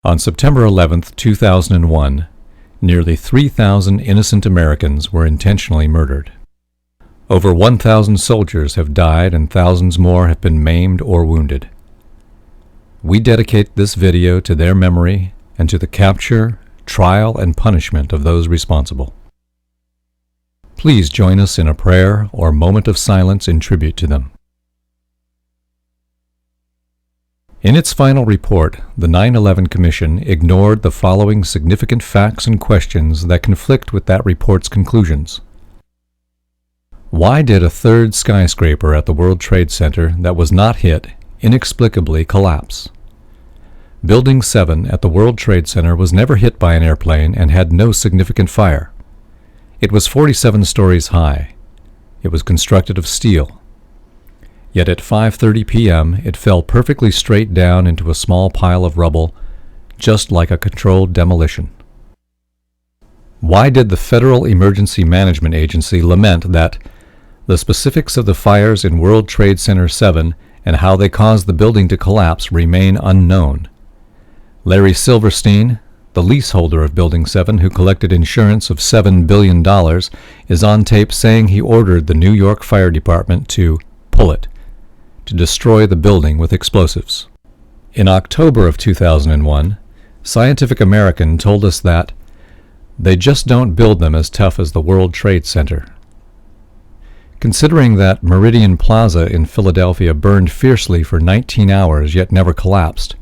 On September 11, 2001, nearly 3,000 innocent Americans were intentionally murdered. Over 1,000 soldiers have died and thousands more have been maimed or wounded. We dedicate this video to their memory and to the capture, trial, and punishment of those responsible. Please join us in a prayer or moment of silence in tribute to them. In its final report, the 9/11 Commission ignored the following significant facts and questions that conflict with that report's conclusions. Why did a third skyscraper at the World Trade Center that was not hit inexplicably collapse? Building 7 at the World Trade Center was never hit by an airplane and had no significant fire. It was 47 stories high. It was constructed of steel. Yet at 5:30 p.m. it fell perfectly straight down into a small pile of rubble, just like a controlled demolition. Why did the Federal Emergency Management Agency lament that the specifics of the fires in World Trade Center 7 and how they caused the building to collapse remain unknown? Larry Silverstein, the leaseholder of Building 7 who collected insurance of $7 billion, is on tape saying he ordered the New York Fire Department to pull it, to destroy the building with explosives. In October of 2001, Scientific American told us that they just don't build them as tough as the World Trade Center. Considering that Meridian Plaza in Philadelphia burned fiercely for 19 hours yet never collapsed,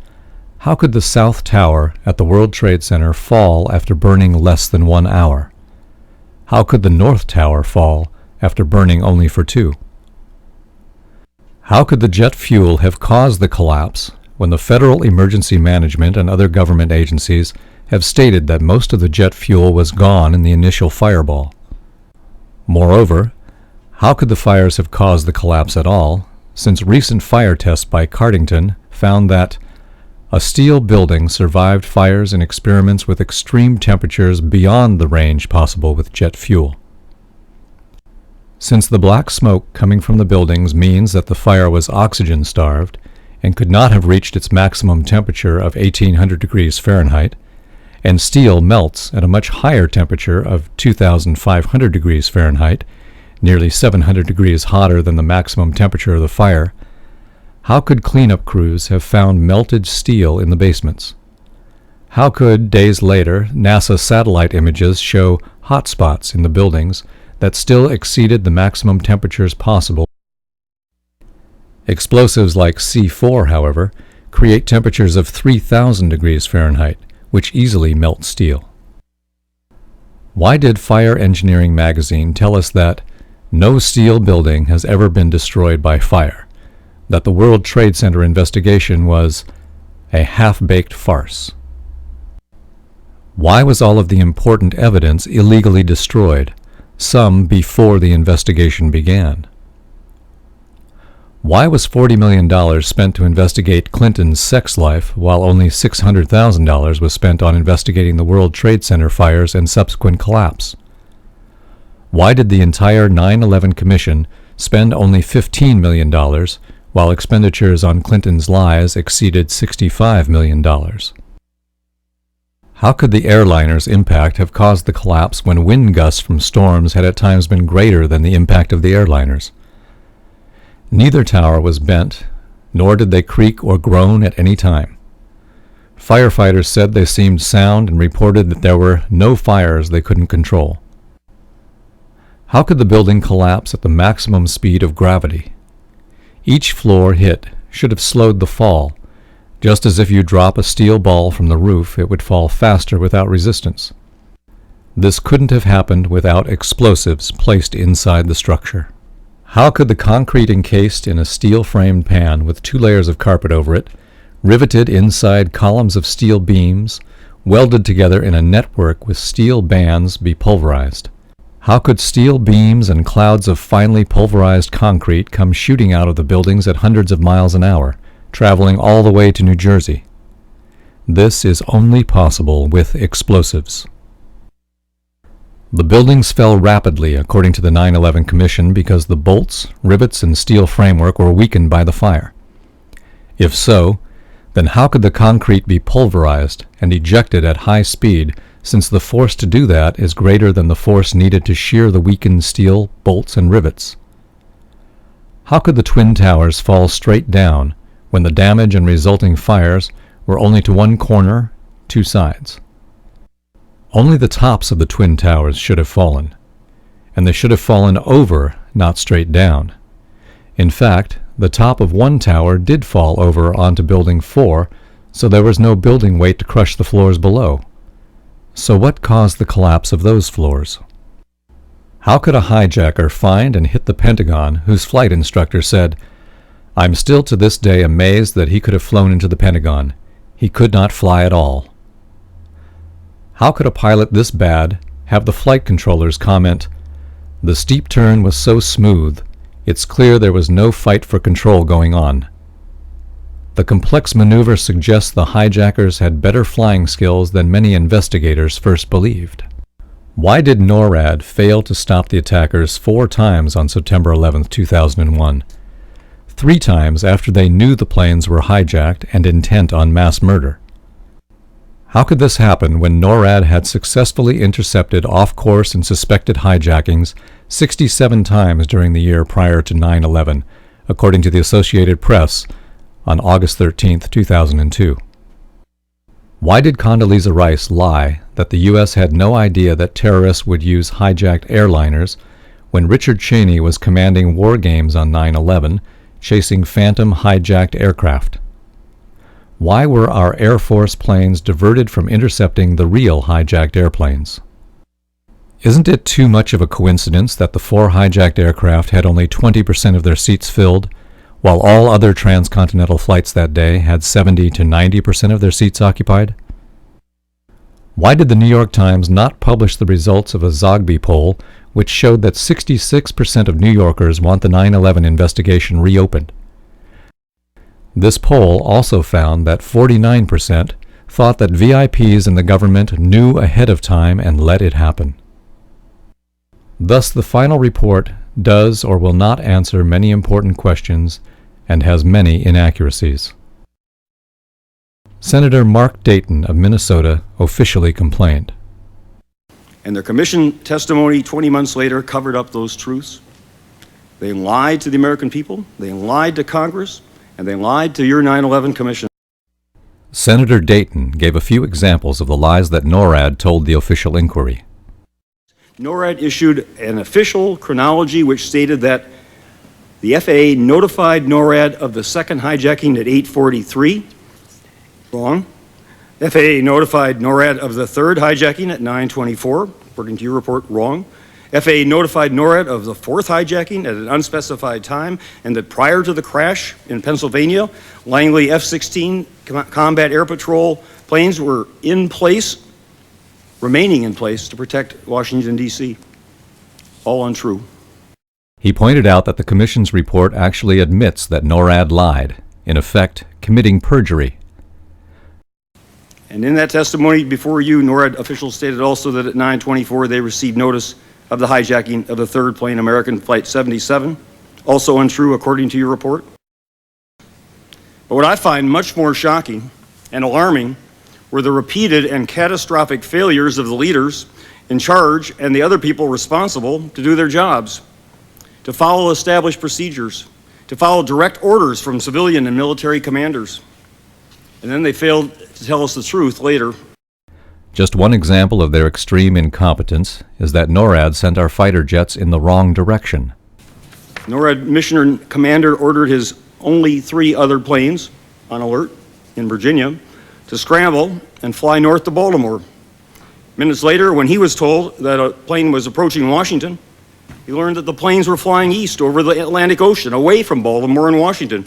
how could the South Tower at the World Trade Center fall after burning less than 1 hour? How could the North Tower fall after burning only for 2? How could the jet fuel have caused the collapse when the Federal Emergency Management and other government agencies have stated that most of the jet fuel was gone in the initial fireball? Moreover, how could the fires have caused the collapse at all, since recent fire tests by Cardington found that a steel building survived fires in experiments with extreme temperatures beyond the range possible with jet fuel? Since the black smoke coming from the buildings means that the fire was oxygen-starved and could not have reached its maximum temperature of 1800 degrees Fahrenheit, and steel melts at a much higher temperature of 2500 degrees Fahrenheit, nearly 700 degrees hotter than the maximum temperature of the fire, how could cleanup crews have found melted steel in the basements? How could, days later, NASA satellite images show hot spots in the buildings that still exceeded the maximum temperatures possible? Explosives like C4, however, create temperatures of 3000 degrees Fahrenheit, which easily melt steel. Why did Fire Engineering magazine tell us that no steel building has ever been destroyed by fire, that the World Trade Center investigation was a half-baked farce? Why was all of the important evidence illegally destroyed, some before the investigation began? Why was $40 million spent to investigate Clinton's sex life while only $600,000 was spent on investigating the World Trade Center fires and subsequent collapse? Why did the entire 9/11 Commission spend only $15 million while expenditures on Clinton's lies exceeded $65 million? How could the airliner's impact have caused the collapse when wind gusts from storms had at times been greater than the impact of the airliners? Neither tower was bent, nor did they creak or groan at any time. Firefighters said they seemed sound and reported that there were no fires they couldn't control. How could the building collapse at the maximum speed of gravity? Each floor hit should have slowed the fall, just as if you drop a steel ball from the roof, it would fall faster without resistance. This couldn't have happened without explosives placed inside the structure. How could the concrete encased in a steel-framed pan with 2 layers of carpet over it, riveted inside columns of steel beams, welded together in a network with steel bands, be pulverized? How could steel beams and clouds of finely pulverized concrete come shooting out of the buildings at hundreds of miles an hour, traveling all the way to New Jersey? This is only possible with explosives. The buildings fell rapidly, according to the 9/11 Commission, because the bolts, rivets, and steel framework were weakened by the fire. If so, Then how could the concrete be pulverized and ejected at high speed, since the force to do that is greater than the force needed to shear the weakened steel, bolts, and rivets? How could the twin towers fall straight down when the damage and resulting fires were only to one corner, two sides? Only the tops of the twin towers should have fallen, and they should have fallen over, not straight down. In fact, the top of one tower did fall over onto Building 4, so there was no building weight to crush the floors below. So what caused the collapse of those floors? How could a hijacker find and hit the Pentagon whose flight instructor said, "I'm still to this day amazed that he could have flown into the Pentagon. He could not fly at all"? How could a pilot this bad have the flight controllers comment, "The steep turn was so smooth, it's clear there was no fight for control going on"? The complex maneuver suggests the hijackers had better flying skills than many investigators first believed. Why did NORAD fail to stop the attackers 4 times on September 11, 2001? 3 times after they knew the planes were hijacked and intent on mass murder. How could this happen when NORAD had successfully intercepted off-course and suspected hijackings 67 times during the year prior to 9/11, according to the Associated Press on August 13, 2002? Why did Condoleezza Rice lie that the U.S. had no idea that terrorists would use hijacked airliners when Richard Cheney was commanding war games on 9/11, chasing phantom hijacked aircraft? Why were our Air Force planes diverted from intercepting the real hijacked airplanes? Isn't it too much of a coincidence that the 4 hijacked aircraft had only 20% of their seats filled, while all other transcontinental flights that day had 70 to 90% of their seats occupied? Why did the New York Times not publish the results of a Zogby poll which showed that 66% of New Yorkers want the 9/11 investigation reopened? This poll also found that 49% thought that VIPs in the government knew ahead of time and let it happen. Thus, the final report does or will not answer many important questions and has many inaccuracies. Senator Mark Dayton of Minnesota officially complained. And their commission testimony 20 months later covered up those truths. They lied to the American people, they lied to Congress, and they lied to your 9/11 Commission. Senator Dayton gave a few examples of the lies that NORAD told the official inquiry. NORAD issued an official chronology which stated that the FAA notified NORAD of the second hijacking at 8:43. Wrong. FAA notified NORAD of the third hijacking at 9:24, according to your report. Wrong. FAA notified NORAD of the fourth hijacking at an unspecified time, and that prior to the crash in Pennsylvania, Langley F-16 Combat Air Patrol planes were in place, remaining in place to protect Washington, D.C. All untrue. He pointed out that the Commission's report actually admits that NORAD lied, in effect, committing perjury. And in that testimony before you, NORAD officials stated also that at 9:24 they received notice of the hijacking of the third plane, American Flight 77. Also untrue according to your report. But what I find much more shocking and alarming were the repeated and catastrophic failures of the leaders in charge and the other people responsible to do their jobs, to follow established procedures, to follow direct orders from civilian and military commanders. And then they failed to tell us the truth later. Just one example of their extreme incompetence is that NORAD sent our fighter jets in the wrong direction. NORAD Mission Commander ordered his only 3 other planes on alert in Virginia to scramble and fly north to Baltimore. Minutes later, when he was told that a plane was approaching Washington, he learned that the planes were flying east over the Atlantic Ocean, away from Baltimore and Washington.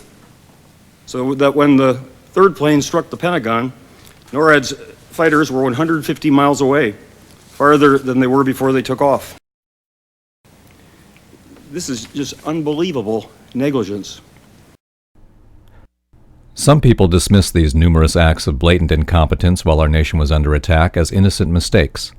So that when the third plane struck the Pentagon, NORAD's fighters were 150 miles away, farther than they were before they took off. This is just unbelievable negligence. Some people dismiss these numerous acts of blatant incompetence while our nation was under attack as innocent mistakes.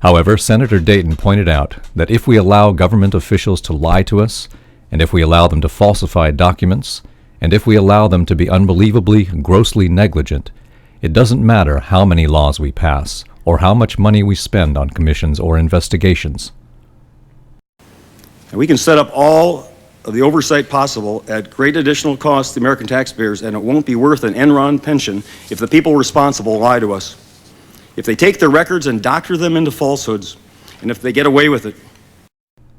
However, Senator Dayton pointed out that if we allow government officials to lie to us, and if we allow them to falsify documents, And if we allow them to be unbelievably, grossly negligent, it doesn't matter how many laws we pass or how much money we spend on commissions or investigations. And we can set up all of the oversight possible at great additional cost to the American taxpayers, and it won't be worth an Enron pension if the people responsible lie to us. If they take their records and doctor them into falsehoods, and if they get away with it.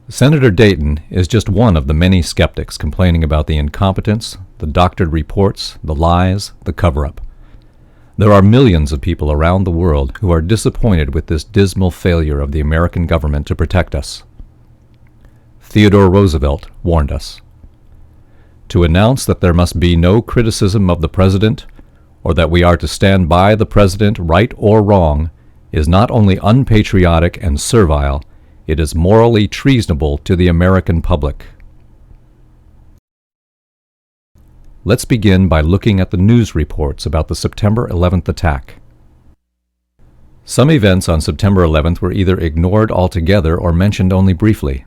Senator Dayton is just one of the many skeptics complaining about the incompetence, the doctored reports, the lies, the cover-up. There are millions of people around the world who are disappointed with this dismal failure of the American government to protect us. Theodore Roosevelt warned us. To announce that there must be no criticism of the president, or that we are to stand by the president, right or wrong, is not only unpatriotic and servile, it is morally treasonable to the American public. Let's begin by looking at the news reports about the September 11th attack. Some events on September 11th were either ignored altogether or mentioned only briefly.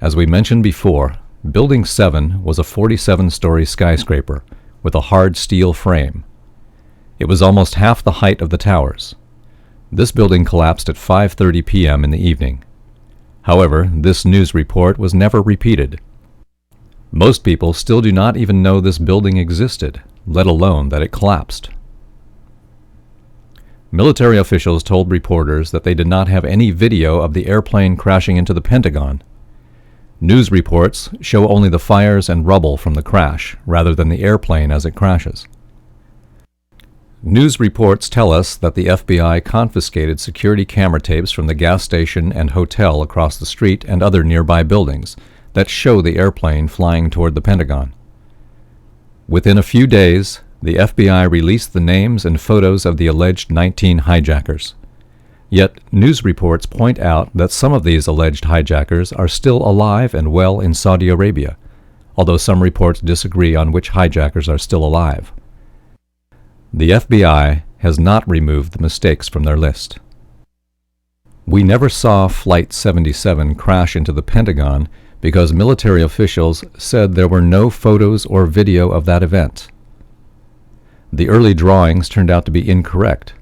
As we mentioned before, Building 7 was a 47-story skyscraper with a hard steel frame. It was almost half the height of the towers. This building collapsed at 5:30 p.m. in the evening. However, this news report was never repeated. Most people still do not even know this building existed, let alone that it collapsed. Military officials told reporters that they did not have any video of the airplane crashing into the Pentagon. News reports show only the fires and rubble from the crash, rather than the airplane as it crashes. News reports tell us that the FBI confiscated security camera tapes from the gas station and hotel across the street and other nearby buildings that show the airplane flying toward the Pentagon. Within a few days, the FBI released the names and photos of the alleged 19 hijackers. Yet, news reports point out that some of these alleged hijackers are still alive and well in Saudi Arabia, although some reports disagree on which hijackers are still alive. The FBI has not removed the mistakes from their list. We never saw Flight 77 crash into the Pentagon because military officials said there were no photos or video of that event. The early drawings turned out to be incorrect,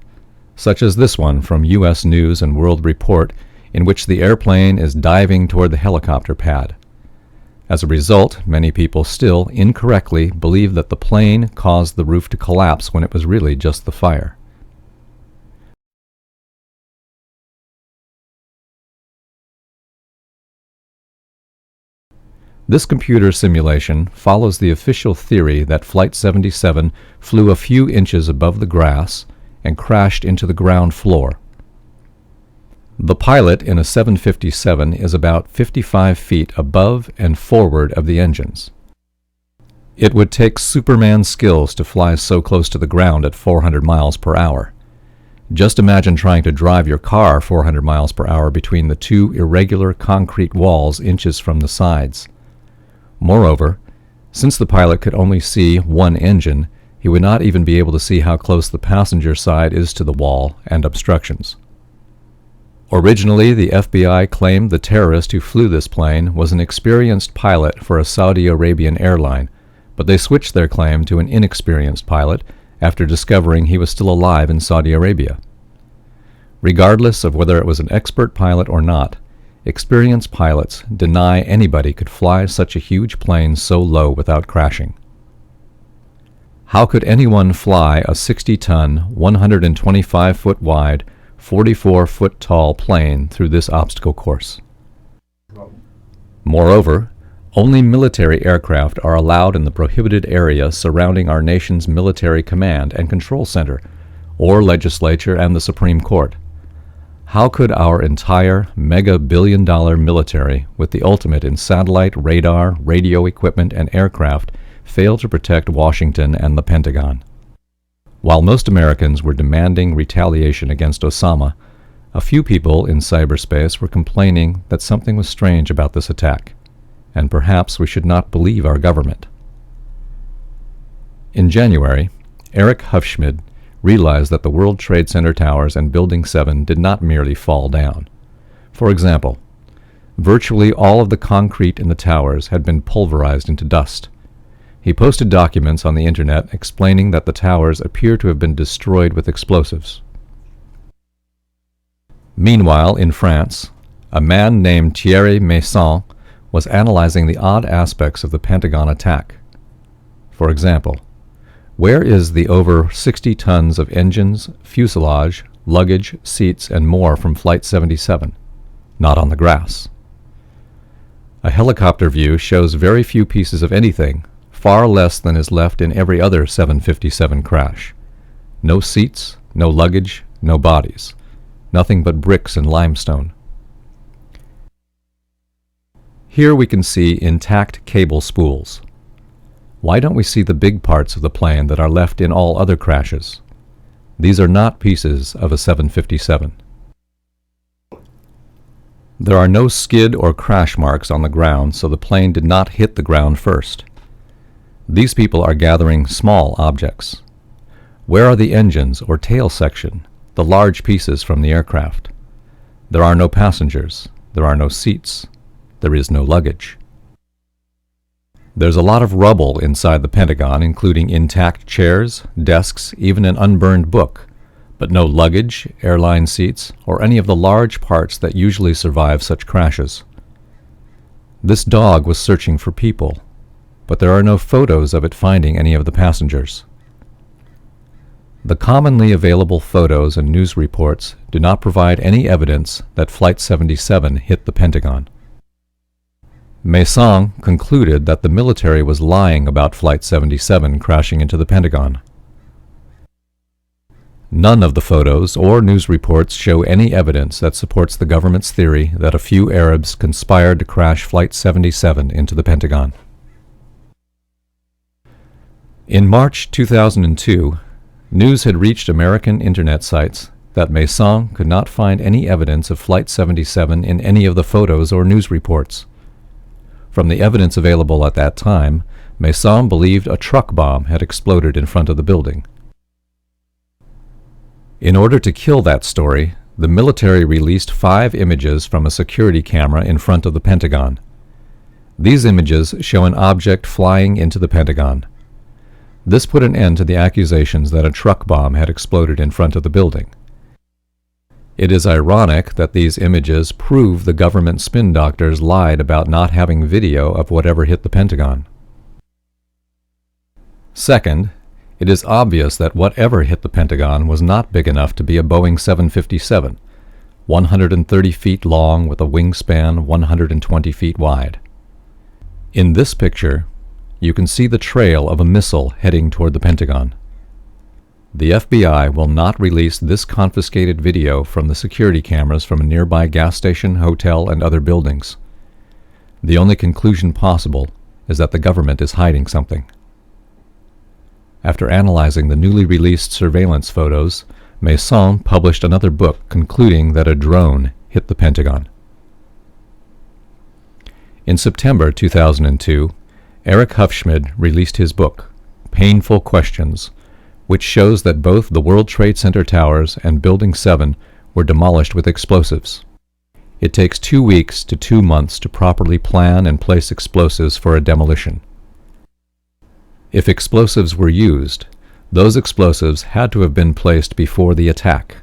such as this one from U.S. News and World Report, in which the airplane is diving toward the helicopter pad. As a result, many people still incorrectly believe that the plane caused the roof to collapse when it was really just the fire. This computer simulation follows the official theory that Flight 77 flew a few inches above the grass and crashed into the ground floor. The pilot in a 757 is about 55 feet above and forward of the engines. It would take Superman skills to fly so close to the ground at 400 miles per hour. Just imagine trying to drive your car 400 miles per hour between the two irregular concrete walls inches from the sides. Moreover, since the pilot could only see one engine, he would not even be able to see how close the passenger side is to the wall and obstructions. Originally, the FBI claimed the terrorist who flew this plane was an experienced pilot for a Saudi Arabian airline, but they switched their claim to an inexperienced pilot after discovering he was still alive in Saudi Arabia. Regardless of whether it was an expert pilot or not, experienced pilots deny anybody could fly such a huge plane so low without crashing. How could anyone fly a 60-ton, 125-foot wide, 44-foot tall plane through this obstacle course? Moreover, only military aircraft are allowed in the prohibited area surrounding our nation's military command and control center, or legislature and the Supreme Court. How could our entire mega-billion-dollar military, with the ultimate in satellite, radar, radio equipment, and aircraft, fail to protect Washington and the Pentagon? While most Americans were demanding retaliation against Osama, a few people in cyberspace were complaining that something was strange about this attack, and perhaps we should not believe our government. In January, Eric Hufschmid realized that the World Trade Center towers and Building 7 did not merely fall down. For example, virtually all of the concrete in the towers had been pulverized into dust. He posted documents on the internet explaining that the towers appear to have been destroyed with explosives. Meanwhile, in France, a man named Thierry Meyssan was analyzing the odd aspects of the Pentagon attack. For example, where is the over 60 tons of engines, fuselage, luggage, seats, and more from Flight 77? Not on the grass. A helicopter view shows very few pieces of anything, far less than is left in every other 757 crash. No seats, no luggage, no bodies. Nothing but bricks and limestone. Here we can see intact cable spools. Why don't we see the big parts of the plane that are left in all other crashes? These are not pieces of a 757. There are no skid or crash marks on the ground, so the plane did not hit the ground first. These people are gathering small objects. Where are the engines or tail section, the large pieces from the aircraft? There are no passengers. There are no seats. There is no luggage. There's a lot of rubble inside the Pentagon, including intact chairs, desks, even an unburned book, but no luggage, airline seats, or any of the large parts that usually survive such crashes. This dog was searching for people, but there are no photos of it finding any of the passengers. The commonly available photos and news reports do not provide any evidence that Flight 77 hit the Pentagon. Meyssan concluded that the military was lying about Flight 77 crashing into the Pentagon. None of the photos or news reports show any evidence that supports the government's theory that a few Arabs conspired to crash Flight 77 into the Pentagon. In March 2002, news had reached American internet sites that Meyssan could not find any evidence of Flight 77 in any of the photos or news reports. From the evidence available at that time, Meyssan believed a truck bomb had exploded in front of the building. In order to kill that story, the military released 5 images from a security camera in front of the Pentagon. These images show an object flying into the Pentagon. This put an end to the accusations that a truck bomb had exploded in front of the building. It is ironic that these images prove the government spin doctors lied about not having video of whatever hit the Pentagon. Second, it is obvious that whatever hit the Pentagon was not big enough to be a Boeing 757, 130 feet long with a wingspan 120 feet wide. In this picture, you can see the trail of a missile heading toward the Pentagon. The FBI will not release this confiscated video from the security cameras from a nearby gas station, hotel, and other buildings. The only conclusion possible is that the government is hiding something. After analyzing the newly released surveillance photos, Meyssan published another book concluding that a drone hit the Pentagon. In September 2002, Eric Hufschmid released his book, Painful Questions, which shows that both the World Trade Center towers and Building 7 were demolished with explosives. It takes 2 weeks to 2 months to properly plan and place explosives for a demolition. If explosives were used, those explosives had to have been placed before the attack.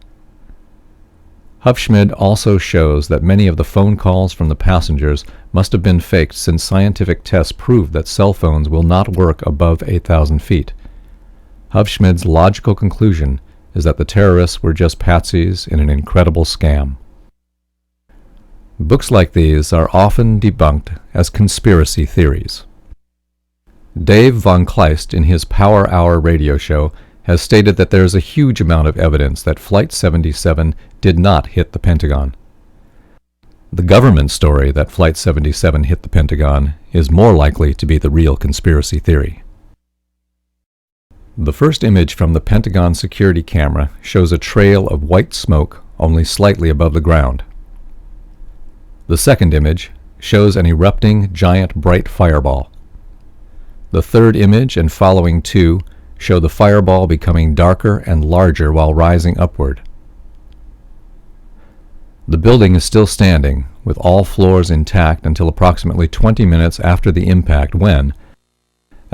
Hufschmid also shows that many of the phone calls from the passengers must have been faked, since scientific tests prove that cell phones will not work above 8,000 feet. Hufschmid's logical conclusion is that the terrorists were just patsies in an incredible scam. Books like these are often debunked as conspiracy theories. Dave Von Kleist, in his Power Hour radio show, has stated that there is a huge amount of evidence that Flight 77 did not hit the Pentagon. The government story that Flight 77 hit the Pentagon is more likely to be the real conspiracy theory. The first image from the Pentagon security camera shows a trail of white smoke only slightly above the ground. The second image shows an erupting giant bright fireball. The third image and following 2 show the fireball becoming darker and larger while rising upward. The building is still standing, with all floors intact until approximately 20 minutes after the impact when,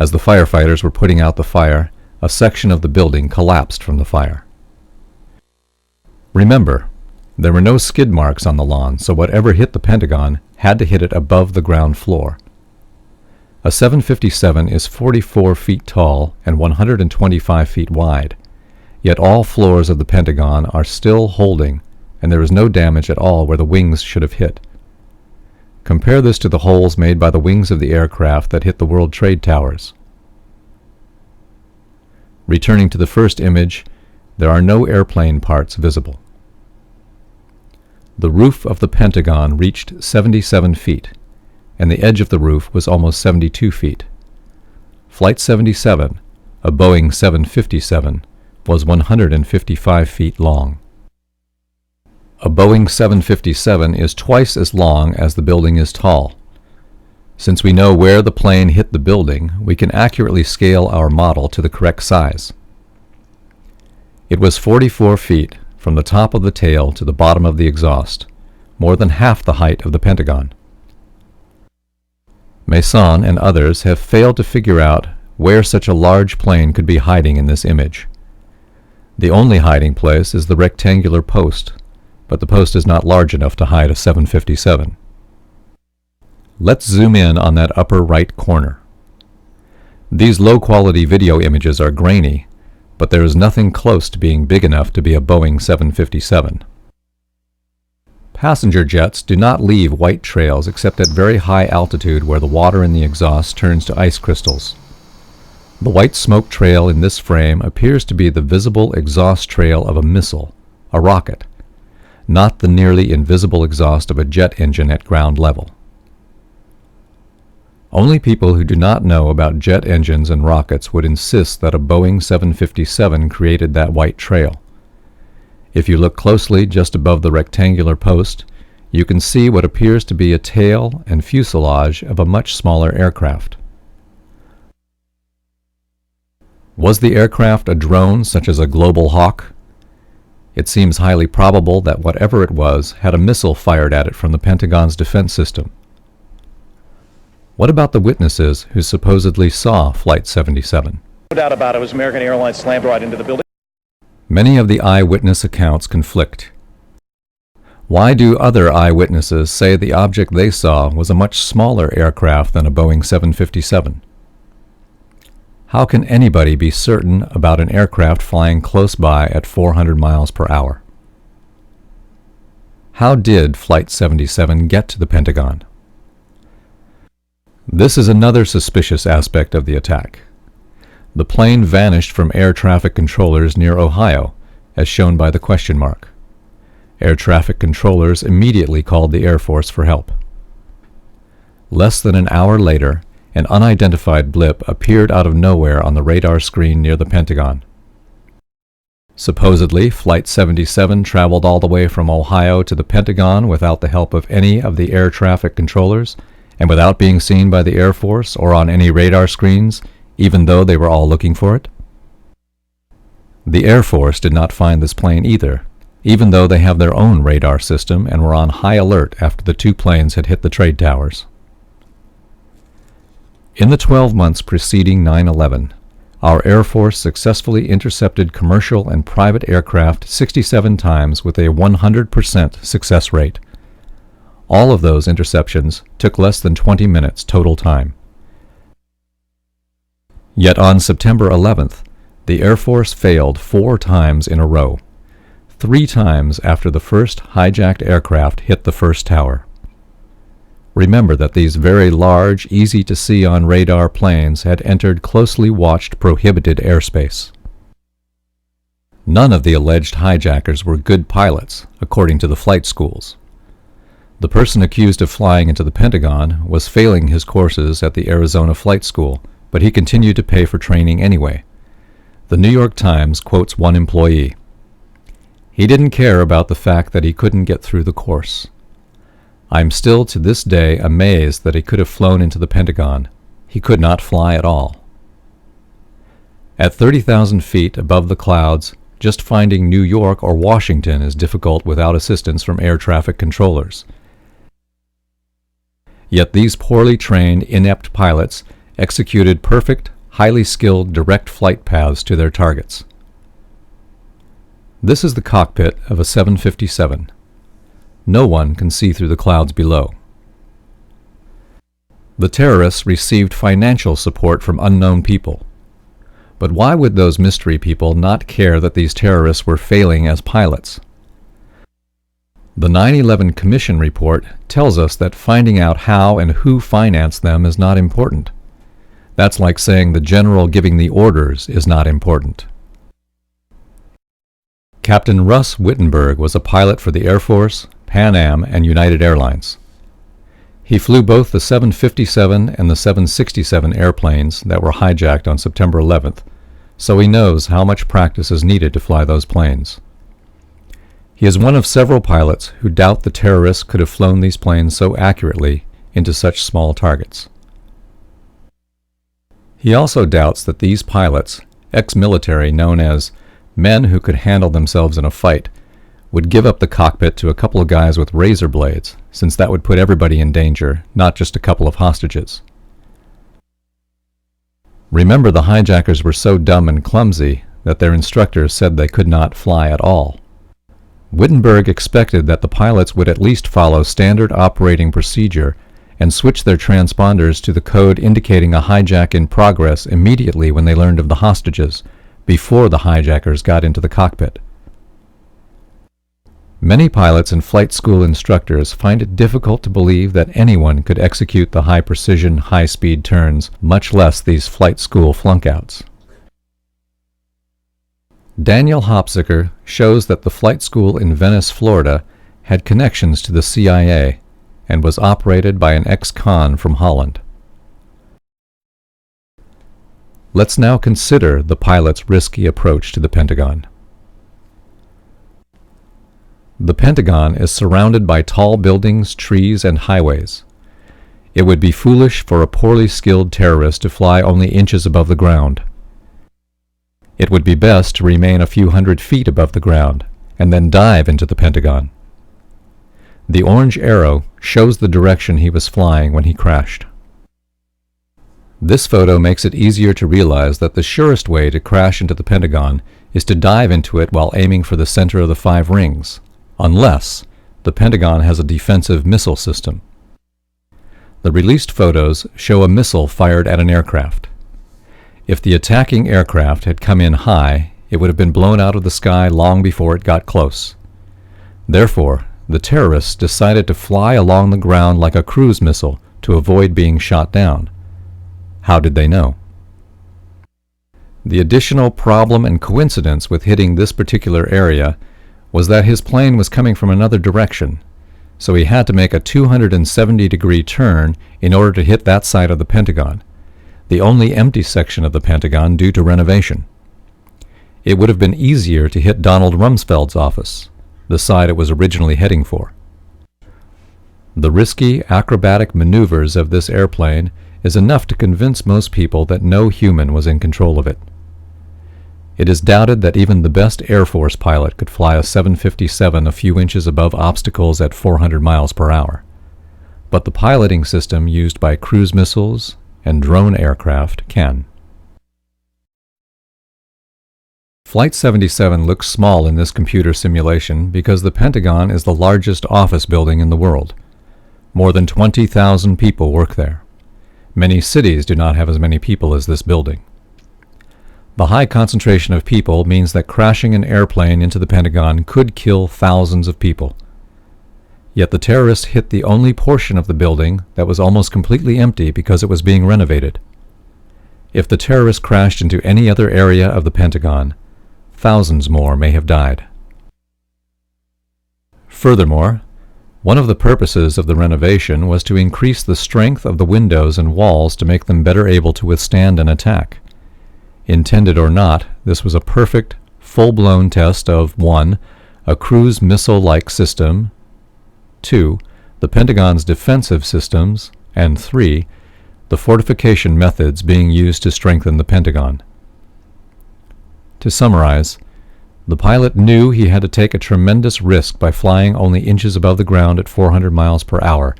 As the firefighters were putting out the fire, a section of the building collapsed from the fire. Remember, there were no skid marks on the lawn, so whatever hit the Pentagon had to hit it above the ground floor. A 757 is 44 feet tall and 125 feet wide, yet all floors of the Pentagon are still holding, and there is no damage at all where the wings should have hit. Compare this to the holes made by the wings of the aircraft that hit the World Trade Towers. Returning to the first image, there are no airplane parts visible. The roof of the Pentagon reached 77 feet, and the edge of the roof was almost 72 feet. Flight 77, a Boeing 757, was 155 feet long. A Boeing 757 is twice as long as the building is tall. Since we know where the plane hit the building, we can accurately scale our model to the correct size. It was 44 feet from the top of the tail to the bottom of the exhaust, more than half the height of the Pentagon. Mason and others have failed to figure out where such a large plane could be hiding in this image. The only hiding place is the rectangular post, but the post is not large enough to hide a 757. Let's zoom in on that upper right corner. These low-quality video images are grainy, but there is nothing close to being big enough to be a Boeing 757. Passenger jets do not leave white trails except at very high altitude where the water in the exhaust turns to ice crystals. The white smoke trail in this frame appears to be the visible exhaust trail of a missile, a rocket, not the nearly invisible exhaust of a jet engine at ground level. Only people who do not know about jet engines and rockets would insist that a Boeing 757 created that white trail. If you look closely just above the rectangular post, you can see what appears to be a tail and fuselage of a much smaller aircraft. Was the aircraft a drone such as a Global Hawk? It seems highly probable that whatever it was had a missile fired at it from the Pentagon's defense system. What about the witnesses who supposedly saw Flight 77? No doubt about it, it was American Airlines slammed right into the building. Many of the eyewitness accounts conflict. Why do other eyewitnesses say the object they saw was a much smaller aircraft than a Boeing 757? How can anybody be certain about an aircraft flying close by at 400 miles per hour? How did Flight 77 get to the Pentagon? This is another suspicious aspect of the attack. The plane vanished from air traffic controllers near Ohio, as shown by the question mark. Air traffic controllers immediately called the Air Force for help. Less than an hour later, an unidentified blip appeared out of nowhere on the radar screen near the Pentagon. Supposedly, Flight 77 traveled all the way from Ohio to the Pentagon without the help of any of the air traffic controllers, and without being seen by the Air Force or on any radar screens, even though they were all looking for it? The Air Force did not find this plane either, even though they have their own radar system and were on high alert after the two planes had hit the trade towers. In the 12 months preceding 9/11, our Air Force successfully intercepted commercial and private aircraft 67 times with a 100% success rate. All of those interceptions took less than 20 minutes total time. Yet on September 11th, the Air Force failed 4 times in a row, 3 times after the first hijacked aircraft hit the first tower. Remember that these very large, easy-to-see on radar planes had entered closely watched prohibited airspace. None of the alleged hijackers were good pilots, according to the flight schools. The person accused of flying into the Pentagon was failing his courses at the Arizona Flight School, but he continued to pay for training anyway. The New York Times quotes one employee. He didn't care about the fact that he couldn't get through the course. I'm still to this day amazed that he could have flown into the Pentagon. He could not fly at all. At 30,000 feet above the clouds, just finding New York or Washington is difficult without assistance from air traffic controllers. Yet these poorly trained, inept pilots executed perfect, highly skilled direct flight paths to their targets. This is the cockpit of a 757. No one can see through the clouds below. The terrorists received financial support from unknown people. But why would those mystery people not care that these terrorists were failing as pilots? The 9/11 Commission report tells us that finding out how and who financed them is not important. That's like saying the general giving the orders is not important. Captain Russ Wittenberg was a pilot for the Air Force, Pan Am, and United Airlines. He flew both the 757 and the 767 airplanes that were hijacked on September 11th, so he knows how much practice is needed to fly those planes. He is one of several pilots who doubt the terrorists could have flown these planes so accurately into such small targets. He also doubts that these pilots, ex-military known as men who could handle themselves in a fight, would give up the cockpit to a couple of guys with razor blades, since that would put everybody in danger, not just a couple of hostages. Remember, the hijackers were so dumb and clumsy that their instructors said they could not fly at all. Wittenberg expected that the pilots would at least follow standard operating procedure and switch their transponders to the code indicating a hijack in progress immediately when they learned of the hostages, before the hijackers got into the cockpit. Many pilots and flight school instructors find it difficult to believe that anyone could execute the high-precision, high-speed turns, much less these flight school flunkouts. Daniel Hopsicker shows that the flight school in Venice, Florida, had connections to the CIA and was operated by an ex-con from Holland. Let's now consider the pilot's risky approach to the Pentagon. The Pentagon is surrounded by tall buildings, trees, and highways. It would be foolish for a poorly skilled terrorist to fly only inches above the ground. It would be best to remain a few hundred feet above the ground and then dive into the Pentagon. The orange arrow shows the direction he was flying when he crashed. This photo makes it easier to realize that the surest way to crash into the Pentagon is to dive into it while aiming for the center of the 5 rings, unless the Pentagon has a defensive missile system. The released photos show a missile fired at an aircraft. If the attacking aircraft had come in high, it would have been blown out of the sky long before it got close. Therefore, the terrorists decided to fly along the ground like a cruise missile to avoid being shot down. How did they know? The additional problem and coincidence with hitting this particular area was that his plane was coming from another direction, so he had to make a 270-degree turn in order to hit that side of the Pentagon, the only empty section of the Pentagon due to renovation. It would have been easier to hit Donald Rumsfeld's office, the side it was originally heading for. The risky, acrobatic maneuvers of this airplane is enough to convince most people that no human was in control of it. It is doubted that even the best Air Force pilot could fly a 757 a few inches above obstacles at 400 miles per hour. But the piloting system used by cruise missiles and drone aircraft can. Flight 77 looks small in this computer simulation because the Pentagon is the largest office building in the world. More than 20,000 people work there. Many cities do not have as many people as this building. The high concentration of people means that crashing an airplane into the Pentagon could kill thousands of people. Yet the terrorists hit the only portion of the building that was almost completely empty because it was being renovated. If the terrorists crashed into any other area of the Pentagon, thousands more may have died. Furthermore, one of the purposes of the renovation was to increase the strength of the windows and walls to make them better able to withstand an attack. Intended or not, this was a perfect, full-blown test of 1. A cruise missile-like system, 2. The Pentagon's defensive systems, and 3. The fortification methods being used to strengthen the Pentagon. To summarize, the pilot knew he had to take a tremendous risk by flying only inches above the ground at 400 miles per hour,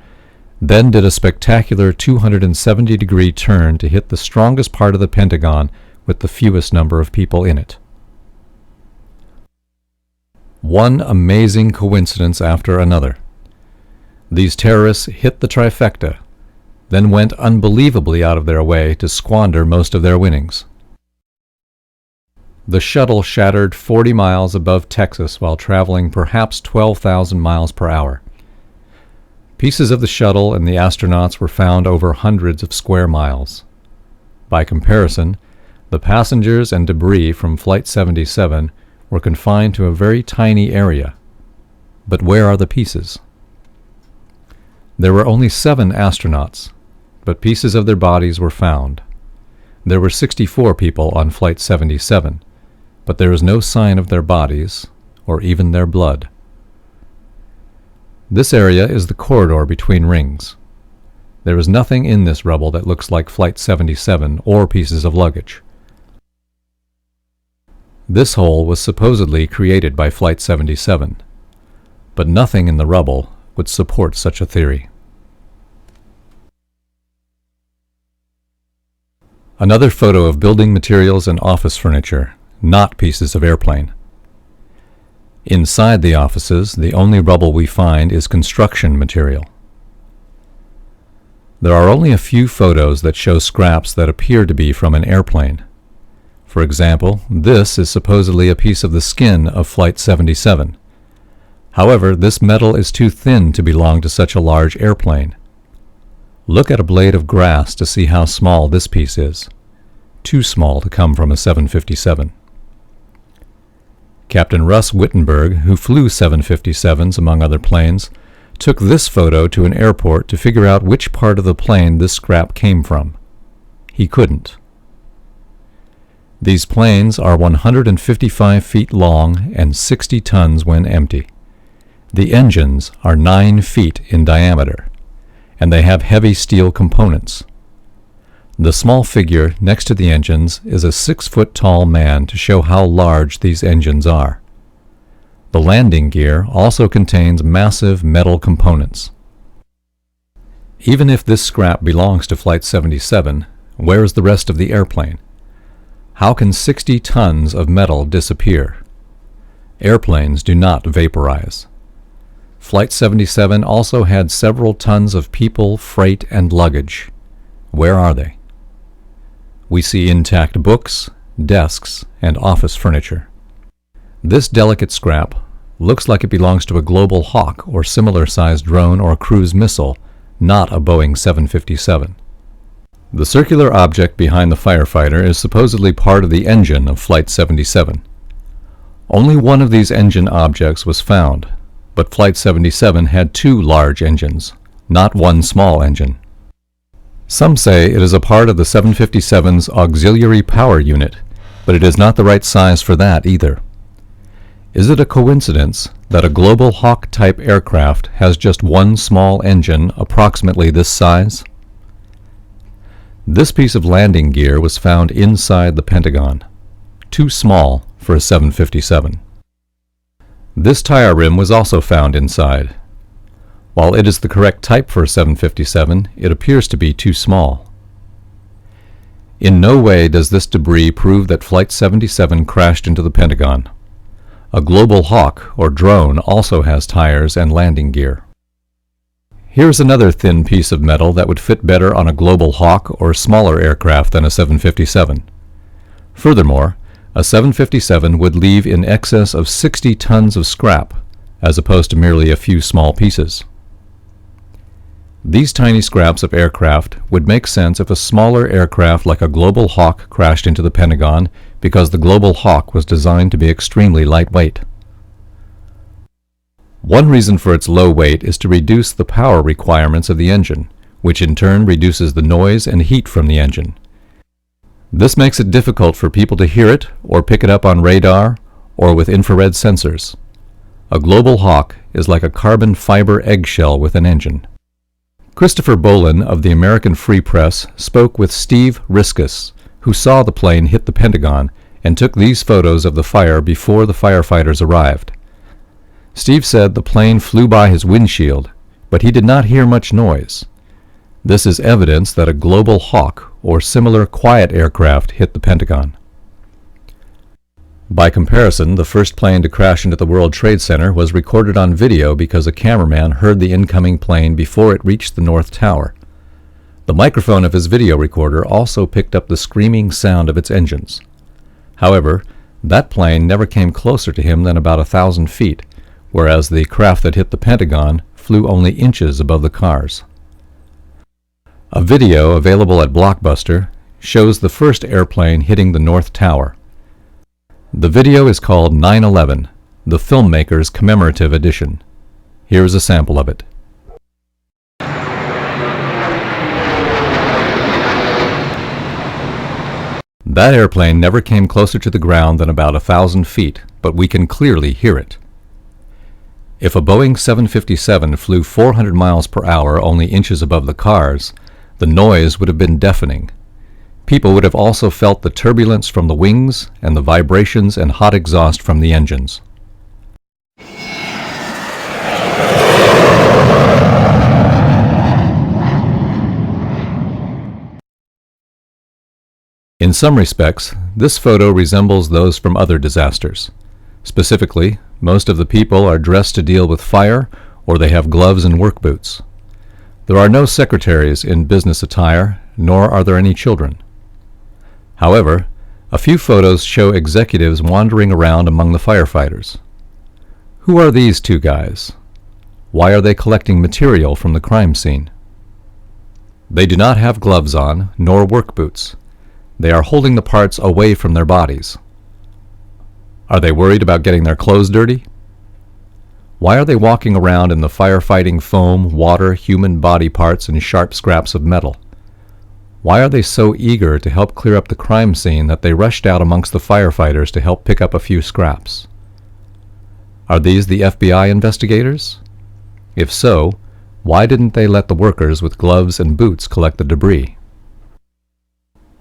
then did a spectacular 270-degree turn to hit the strongest part of the Pentagon with the fewest number of people in it. One amazing coincidence after another. These terrorists hit the trifecta, then went unbelievably out of their way to squander most of their winnings. The shuttle shattered 40 miles above Texas while traveling perhaps 12,000 miles per hour. Pieces of the shuttle and the astronauts were found over hundreds of square miles. By comparison, the passengers and debris from Flight 77 were confined to a very tiny area. But where are the pieces? There were only 7 astronauts, but pieces of their bodies were found. There were 64 people on Flight 77, but there is no sign of their bodies, or even their blood. This area is the corridor between rings. There is nothing in this rubble that looks like Flight 77 or pieces of luggage. This hole was supposedly created by Flight 77, but nothing in the rubble would support such a theory. Another photo of building materials and office furniture, not pieces of airplane. Inside the offices, the only rubble we find is construction material. There are only a few photos that show scraps that appear to be from an airplane. For example, this is supposedly a piece of the skin of Flight 77. However, this metal is too thin to belong to such a large airplane. Look at a blade of grass to see how small this piece is. Too small to come from a 757. Captain Russ Wittenberg, who flew 757s among other planes, took this photo to an airport to figure out which part of the plane this scrap came from. He couldn't. These planes are 155 feet long and 60 tons when empty. The engines are 9 feet in diameter, and they have heavy steel components. The small figure next to the engines is a 6-foot-tall man to show how large these engines are. The landing gear also contains massive metal components. Even if this scrap belongs to Flight 77, where is the rest of the airplane? How can 60 tons of metal disappear? Airplanes do not vaporize. Flight 77 also had several tons of people, freight, and luggage. Where are they? We see intact books, desks, and office furniture. This delicate scrap looks like it belongs to a Global Hawk or similar-sized drone or cruise missile, not a Boeing 757. The circular object behind the firefighter is supposedly part of the engine of Flight 77. Only one of these engine objects was found, but Flight 77 had 2 large engines, not one small engine. Some say it is a part of the 757's auxiliary power unit, but it is not the right size for that either. Is it a coincidence that a Global Hawk-type aircraft has just one small engine approximately this size? This piece of landing gear was found inside the Pentagon, too small for a 757. This tire rim was also found inside. While it is the correct type for a 757, it appears to be too small. In no way does this debris prove that Flight 77 crashed into the Pentagon. A Global Hawk, or drone, also has tires and landing gear. Here's another thin piece of metal that would fit better on a Global Hawk or smaller aircraft than a 757. Furthermore, a 757 would leave in excess of 60 tons of scrap, as opposed to merely a few small pieces. These tiny scraps of aircraft would make sense if a smaller aircraft like a Global Hawk crashed into the Pentagon because the Global Hawk was designed to be extremely lightweight. One reason for its low weight is to reduce the power requirements of the engine, which in turn reduces the noise and heat from the engine. This makes it difficult for people to hear it or pick it up on radar or with infrared sensors. A Global Hawk is like a carbon fiber eggshell with an engine. Christopher Bolin of the American Free Press spoke with Steve Riskus, who saw the plane hit the Pentagon and took these photos of the fire before the firefighters arrived. Steve said the plane flew by his windshield, but he did not hear much noise, This is evidence that a global hawk or similar quiet aircraft hit the Pentagon. By comparison, the first plane to crash into the World Trade Center was recorded on video because a cameraman heard the incoming plane before it reached the North Tower. The microphone of his video recorder also picked up the screaming sound of its engines. However, that plane never came closer to him than about 1,000 feet, whereas the craft that hit the Pentagon flew only inches above the cars. A video available at Blockbuster shows the first airplane hitting the North Tower. The video is called 9/11, the filmmaker's commemorative edition. Here is a sample of it. That airplane never came closer to the ground than about 1,000 feet, but we can clearly hear it. If a Boeing 757 flew 400 miles per hour only inches above the cars, the noise would have been deafening. People would have also felt the turbulence from the wings and the vibrations and hot exhaust from the engines. In some respects, this photo resembles those from other disasters. Specifically, most of the people are dressed to deal with fire, or they have gloves and work boots. There are no secretaries in business attire, nor are there any children. However, a few photos show executives wandering around among the firefighters. Who are these two guys? Why are they collecting material from the crime scene? They do not have gloves on, nor work boots. They are holding the parts away from their bodies. Are they worried about getting their clothes dirty? Why are they walking around in the firefighting foam, water, human body parts, and sharp scraps of metal? Why are they so eager to help clear up the crime scene that they rushed out amongst the firefighters to help pick up a few scraps? Are these the FBI investigators? If so, why didn't they let the workers with gloves and boots collect the debris?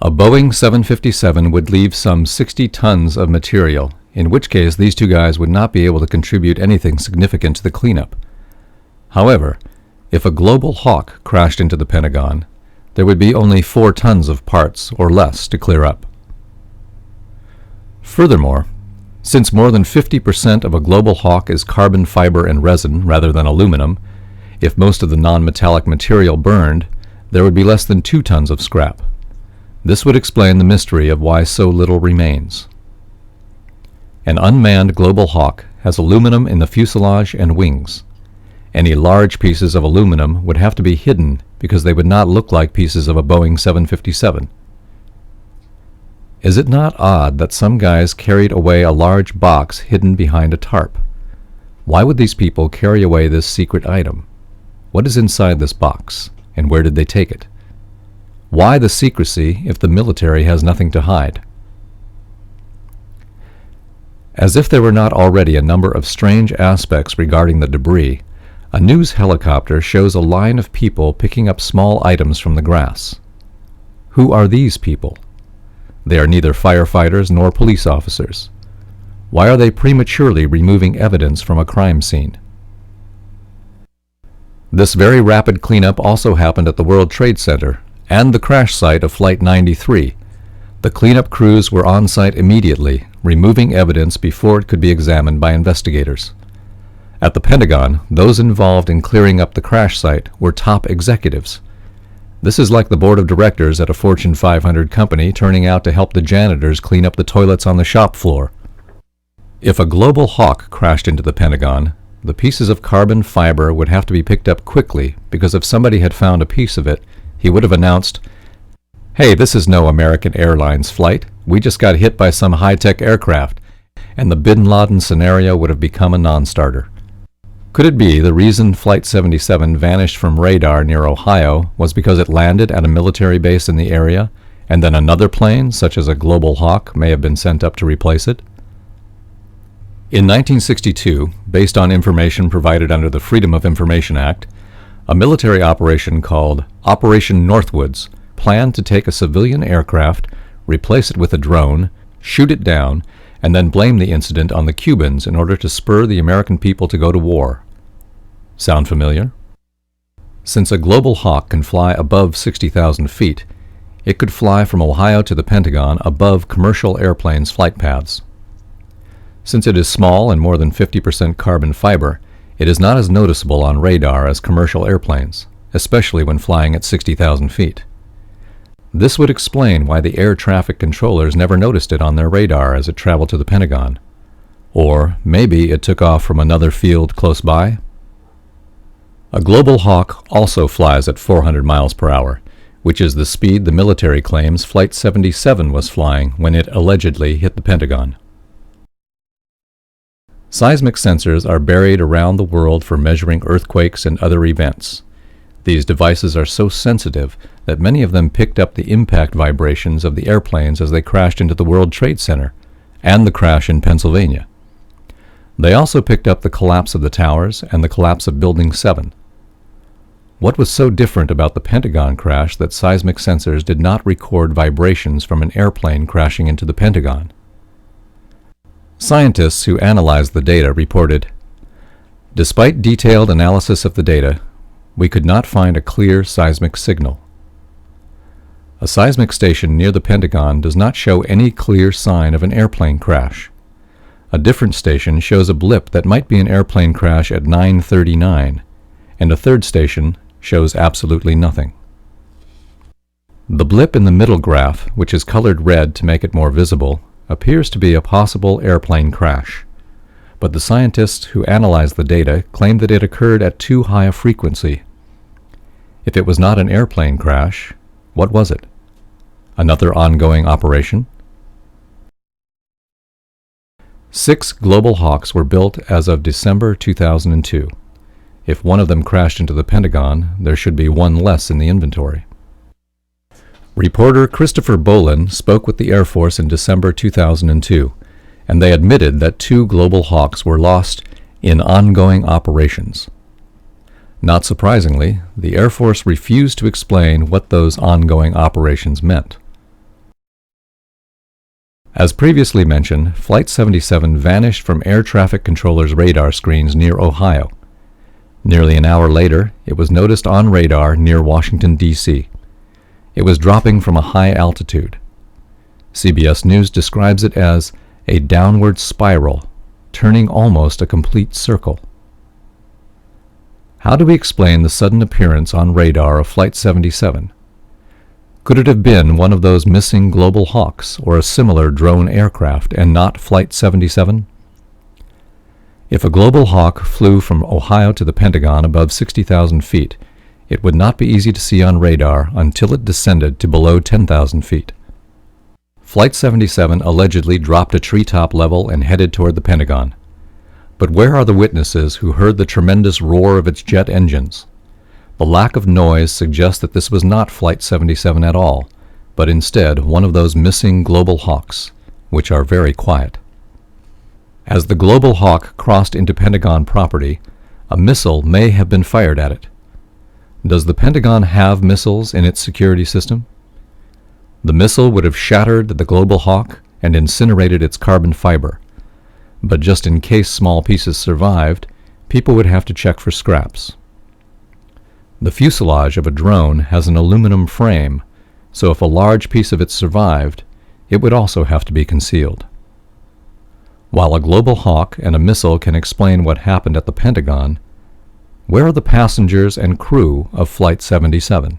A Boeing 757 would leave some 60 tons of material, in which case these two guys would not be able to contribute anything significant to the cleanup. However, if a global hawk crashed into the Pentagon, there would be only 4 tons of parts or less to clear up. Furthermore, since more than 50% of a global hawk is carbon fiber and resin rather than aluminum, if most of the non-metallic material burned, there would be less than 2 tons of scrap. This would explain the mystery of why so little remains. An unmanned global hawk has aluminum in the fuselage and wings. Any large pieces of aluminum would have to be hidden because they would not look like pieces of a Boeing 757. Is it not odd that some guys carried away a large box hidden behind a tarp? Why would these people carry away this secret item? What is inside this box, and where did they take it? Why the secrecy if the military has nothing to hide? As if there were not already a number of strange aspects regarding the debris, a news helicopter shows a line of people picking up small items from the grass. Who are these people? They are neither firefighters nor police officers. Why are they prematurely removing evidence from a crime scene? This very rapid cleanup also happened at the World Trade Center and the crash site of Flight 93. The cleanup crews were on site immediately, removing evidence before it could be examined by investigators. At the Pentagon, those involved in clearing up the crash site were top executives. This is like the board of directors at a Fortune 500 company turning out to help the janitors clean up the toilets on the shop floor. If a global hawk crashed into the Pentagon, the pieces of carbon fiber would have to be picked up quickly because if somebody had found a piece of it, he would have announced, "Hey, this is no American Airlines flight. We just got hit by some high-tech aircraft," and the Bin Laden scenario would have become a non-starter. Could it be the reason Flight 77 vanished from radar near Ohio was because it landed at a military base in the area, and then another plane, such as a Global Hawk, may have been sent up to replace it? In 1962, based on information provided under the Freedom of Information Act, a military operation called Operation Northwoods planned to take a civilian aircraft, replace it with a drone, shoot it down, and then blame the incident on the Cubans in order to spur the American people to go to war. Sound familiar? Since a global hawk can fly above 60,000 feet, it could fly from Ohio to the Pentagon above commercial airplanes' flight paths. Since it is small and more than 50% carbon fiber, it is not as noticeable on radar as commercial airplanes, especially when flying at 60,000 feet. This would explain why the air traffic controllers never noticed it on their radar as it traveled to the Pentagon. Or maybe it took off from another field close by? A global hawk also flies at 400 miles per hour, which is the speed the military claims Flight 77 was flying when it allegedly hit the Pentagon. Seismic sensors are buried around the world for measuring earthquakes and other events. These devices are so sensitive that many of them picked up the impact vibrations of the airplanes as they crashed into the World Trade Center and the crash in Pennsylvania. They also picked up the collapse of the towers and the collapse of Building 7. What was so different about the Pentagon crash that seismic sensors did not record vibrations from an airplane crashing into the Pentagon? Scientists who analyzed the data reported, "Despite detailed analysis of the data, we could not find a clear seismic signal." A seismic station near the Pentagon does not show any clear sign of an airplane crash. A different station shows a blip that might be an airplane crash at 9:39, and a third station shows absolutely nothing. The blip in the middle graph, which is colored red to make it more visible, appears to be a possible airplane crash. But the scientists who analyzed the data claimed that it occurred at too high a frequency. If it was not an airplane crash, what was it? Another ongoing operation? 6 global hawks were built as of December 2002. If one of them crashed into the Pentagon, there should be one less in the inventory. Reporter Christopher Bolin spoke with the Air Force in December 2002, and they admitted that 2 global hawks were lost in ongoing operations. Not surprisingly, the Air Force refused to explain what those ongoing operations meant. As previously mentioned, Flight 77 vanished from air traffic controllers' radar screens near Ohio. Nearly an hour later, it was noticed on radar near Washington, D.C. It was dropping from a high altitude. CBS News describes it as a downward spiral, turning almost a complete circle. How do we explain the sudden appearance on radar of Flight 77? Could it have been one of those missing global hawks or a similar drone aircraft and not Flight 77? If a global hawk flew from Ohio to the Pentagon above 60,000 feet, it would not be easy to see on radar until it descended to below 10,000 feet. Flight 77 allegedly dropped a treetop level and headed toward the Pentagon. But where are the witnesses who heard the tremendous roar of its jet engines? The lack of noise suggests that this was not Flight 77 at all, but instead one of those missing global hawks, which are very quiet. As the global hawk crossed into Pentagon property, a missile may have been fired at it. Does the Pentagon have missiles in its security system? The missile would have shattered the global hawk and incinerated its carbon fiber. But just in case small pieces survived, people would have to check for scraps. The fuselage of a drone has an aluminum frame, so if a large piece of it survived, it would also have to be concealed. While a global hawk and a missile can explain what happened at the Pentagon, where are the passengers and crew of Flight 77?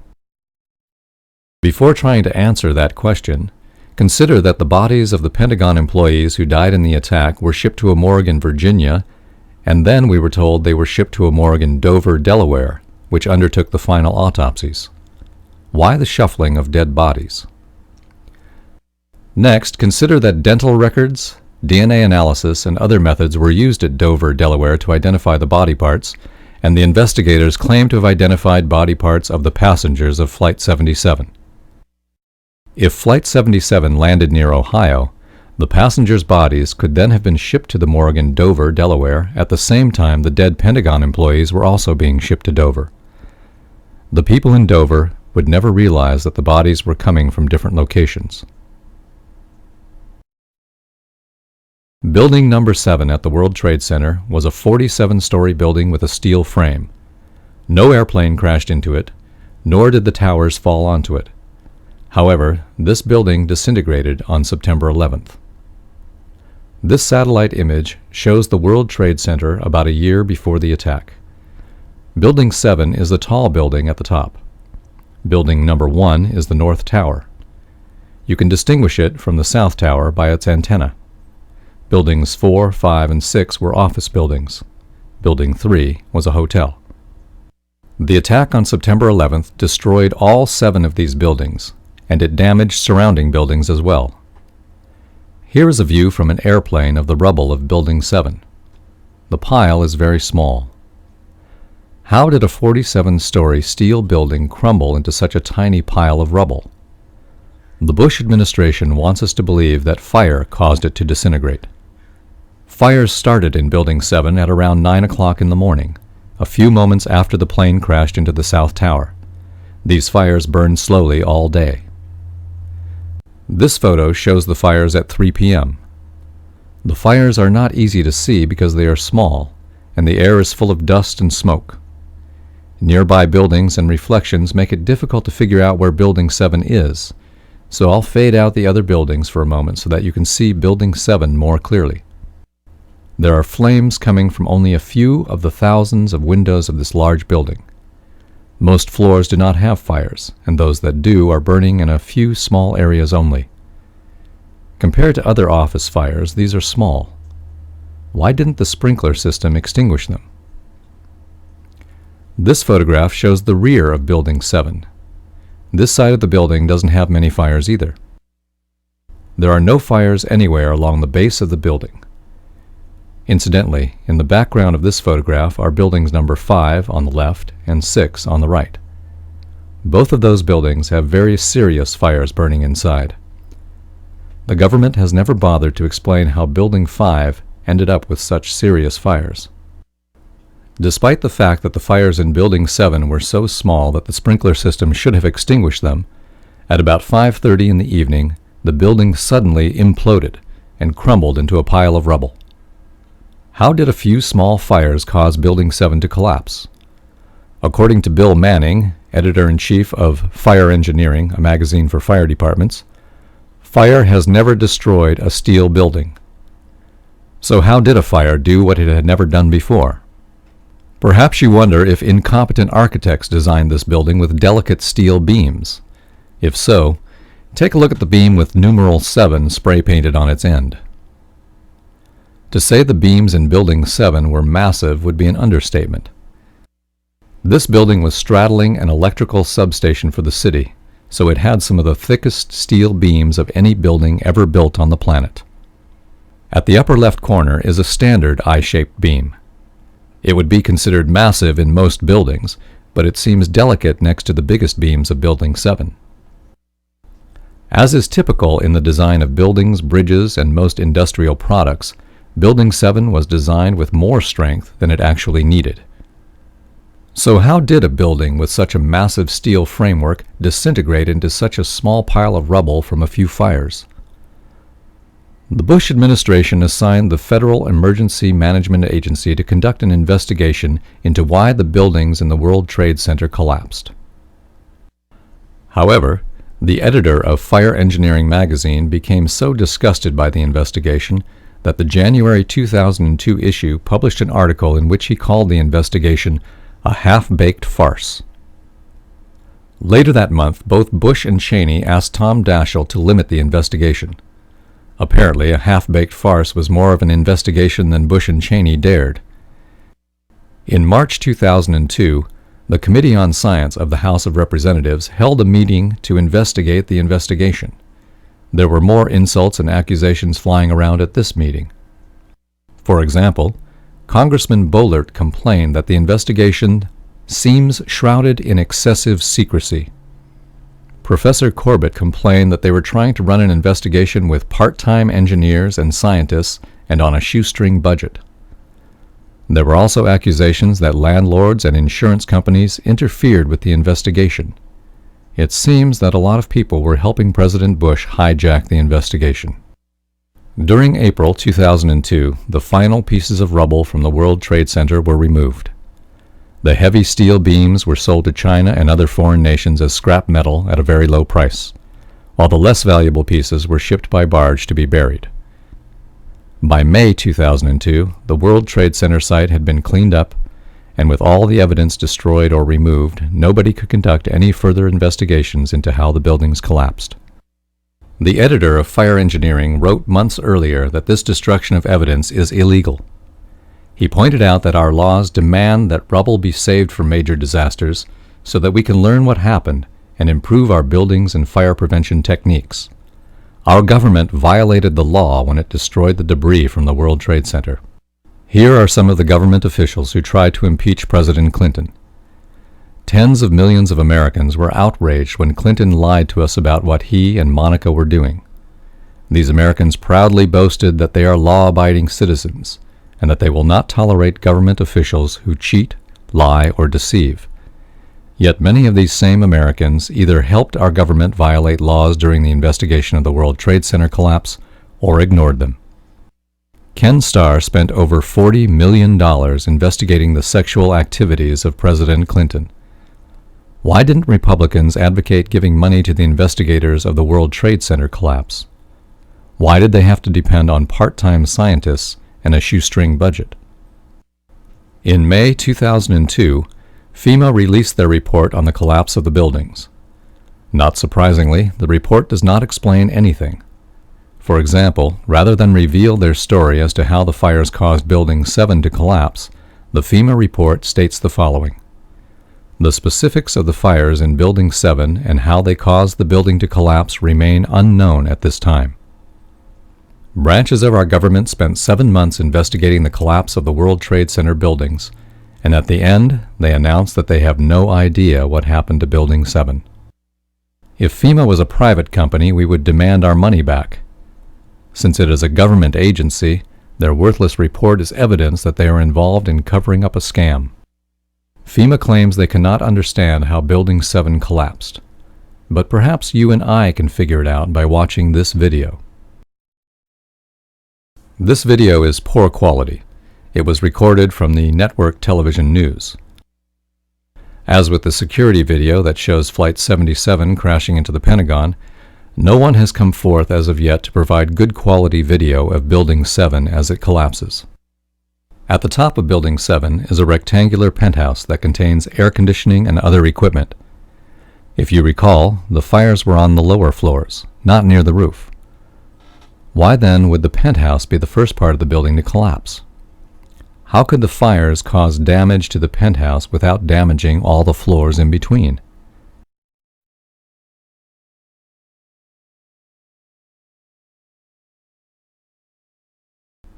Before trying to answer that question, consider that the bodies of the Pentagon employees who died in the attack were shipped to a morgue in Virginia, and then we were told they were shipped to a morgue in Dover, Delaware, which undertook the final autopsies. Why the shuffling of dead bodies? Next, consider that dental records, DNA analysis, and other methods were used at Dover, Delaware to identify the body parts, and the investigators claim to have identified body parts of the passengers of Flight 77. If Flight 77 landed near Ohio, the passengers' bodies could then have been shipped to the morgue in Dover, Delaware, at the same time the dead Pentagon employees were also being shipped to Dover. The people in Dover would never realize that the bodies were coming from different locations. Building number 7 at the World Trade Center was a 47-story building with a steel frame. No airplane crashed into it, nor did the towers fall onto it. However, this building disintegrated on September 11th. This satellite image shows the World Trade Center about a year before the attack. Building 7 is the tall building at the top. Building number 1 is the North Tower. You can distinguish it from the South Tower by its antenna. Buildings 4, 5, and 6 were office buildings. Building 3 was a hotel. The attack on September 11th destroyed all 7 of these buildings, and it damaged surrounding buildings as well. Here is a view from an airplane of the rubble of Building 7. The pile is very small. How did a 47-story steel building crumble into such a tiny pile of rubble? The Bush administration wants us to believe that fire caused it to disintegrate. Fires started in Building 7 at around 9 o'clock in the morning, a few moments after the plane crashed into the South Tower. These fires burned slowly all day. This photo shows the fires at 3 p.m. The fires are not easy to see because they are small, and the air is full of dust and smoke. Nearby buildings and reflections make it difficult to figure out where Building 7 is, so I'll fade out the other buildings for a moment so that you can see Building 7 more clearly. There are flames coming from only a few of the thousands of windows of this large building. Most floors do not have fires, and those that do are burning in a few small areas only. Compared to other office fires, these are small. Why didn't the sprinkler system extinguish them? This photograph shows the rear of Building 7. This side of the building doesn't have many fires either. There are no fires anywhere along the base of the building. Incidentally, in the background of this photograph are buildings number 5 on the left and 6 on the right. Both of those buildings have very serious fires burning inside. The government has never bothered to explain how Building 5 ended up with such serious fires. Despite the fact that the fires in Building 7 were so small that the sprinkler system should have extinguished them, at about 5:30 in the evening, the building suddenly imploded and crumbled into a pile of rubble. How did a few small fires cause Building 7 to collapse? According to Bill Manning, editor-in-chief of Fire Engineering, a magazine for fire departments, fire has never destroyed a steel building. So how did a fire do what it had never done before? Perhaps you wonder if incompetent architects designed this building with delicate steel beams. If so, take a look at the beam with numeral 7 spray-painted on its end. To say the beams in Building 7 were massive would be an understatement. This building was straddling an electrical substation for the city, so it had some of the thickest steel beams of any building ever built on the planet. At the upper left corner is a standard I-shaped beam. It would be considered massive in most buildings, but it seems delicate next to the biggest beams of Building 7. As is typical in the design of buildings, bridges, and most industrial products, Building 7 was designed with more strength than it actually needed. So how did a building with such a massive steel framework disintegrate into such a small pile of rubble from a few fires? The Bush administration assigned the Federal Emergency Management Agency to conduct an investigation into why the buildings in the World Trade Center collapsed. However, the editor of Fire Engineering magazine became so disgusted by the investigation that the January 2002 issue published an article in which he called the investigation a half-baked farce. Later that month, both Bush and Cheney asked Tom Daschle to limit the investigation. Apparently, a half-baked farce was more of an investigation than Bush and Cheney dared. In March 2002, the Committee on Science of the House of Representatives held a meeting to investigate the investigation. There were more insults and accusations flying around at this meeting. For example, Congressman Boehlert complained that the investigation seems shrouded in excessive secrecy. Professor Corbett complained that they were trying to run an investigation with part-time engineers and scientists and on a shoestring budget. There were also accusations that landlords and insurance companies interfered with the investigation. It seems that a lot of people were helping President Bush hijack the investigation. During April 2002, the final pieces of rubble from the World Trade Center were removed. The heavy steel beams were sold to China and other foreign nations as scrap metal at a very low price, while the less valuable pieces were shipped by barge to be buried. By May 2002, the World Trade Center site had been cleaned up, and with all the evidence destroyed or removed, nobody could conduct any further investigations into how the buildings collapsed. The editor of Fire Engineering wrote months earlier that this destruction of evidence is illegal. He pointed out that our laws demand that rubble be saved from major disasters so that we can learn what happened and improve our buildings and fire prevention techniques. Our government violated the law when it destroyed the debris from the World Trade Center. Here are some of the government officials who tried to impeach President Clinton. Tens of millions of Americans were outraged when Clinton lied to us about what he and Monica were doing. These Americans proudly boasted that they are law-abiding citizens and that they will not tolerate government officials who cheat, lie, or deceive. Yet many of these same Americans either helped our government violate laws during the investigation of the World Trade Center collapse or ignored them. Ken Starr spent over $40 million investigating the sexual activities of President Clinton. Why didn't Republicans advocate giving money to the investigators of the World Trade Center collapse? Why did they have to depend on part-time scientists and a shoestring budget? In May 2002, FEMA released their report on the collapse of the buildings. Not surprisingly, the report does not explain anything. For example, rather than reveal their story as to how the fires caused Building 7 to collapse, the FEMA report states the following: the specifics of the fires in Building 7 and how they caused the building to collapse remain unknown at this time. Branches of our government spent 7 months investigating the collapse of the World Trade Center buildings, and at the end, they announced that they have no idea what happened to Building 7. If FEMA was a private company, we would demand our money back. Since it is a government agency, their worthless report is evidence that they are involved in covering up a scam. FEMA claims they cannot understand how Building 7 collapsed, but perhaps you and I can figure it out by watching this video. This video is poor quality. It was recorded from the network television news. As with the security video that shows Flight 77 crashing into the Pentagon, no one has come forth as of yet to provide good quality video of Building 7 as it collapses. At the top of Building 7 is a rectangular penthouse that contains air conditioning and other equipment. If you recall, the fires were on the lower floors, not near the roof. Why then would the penthouse be the first part of the building to collapse? How could the fires cause damage to the penthouse without damaging all the floors in between?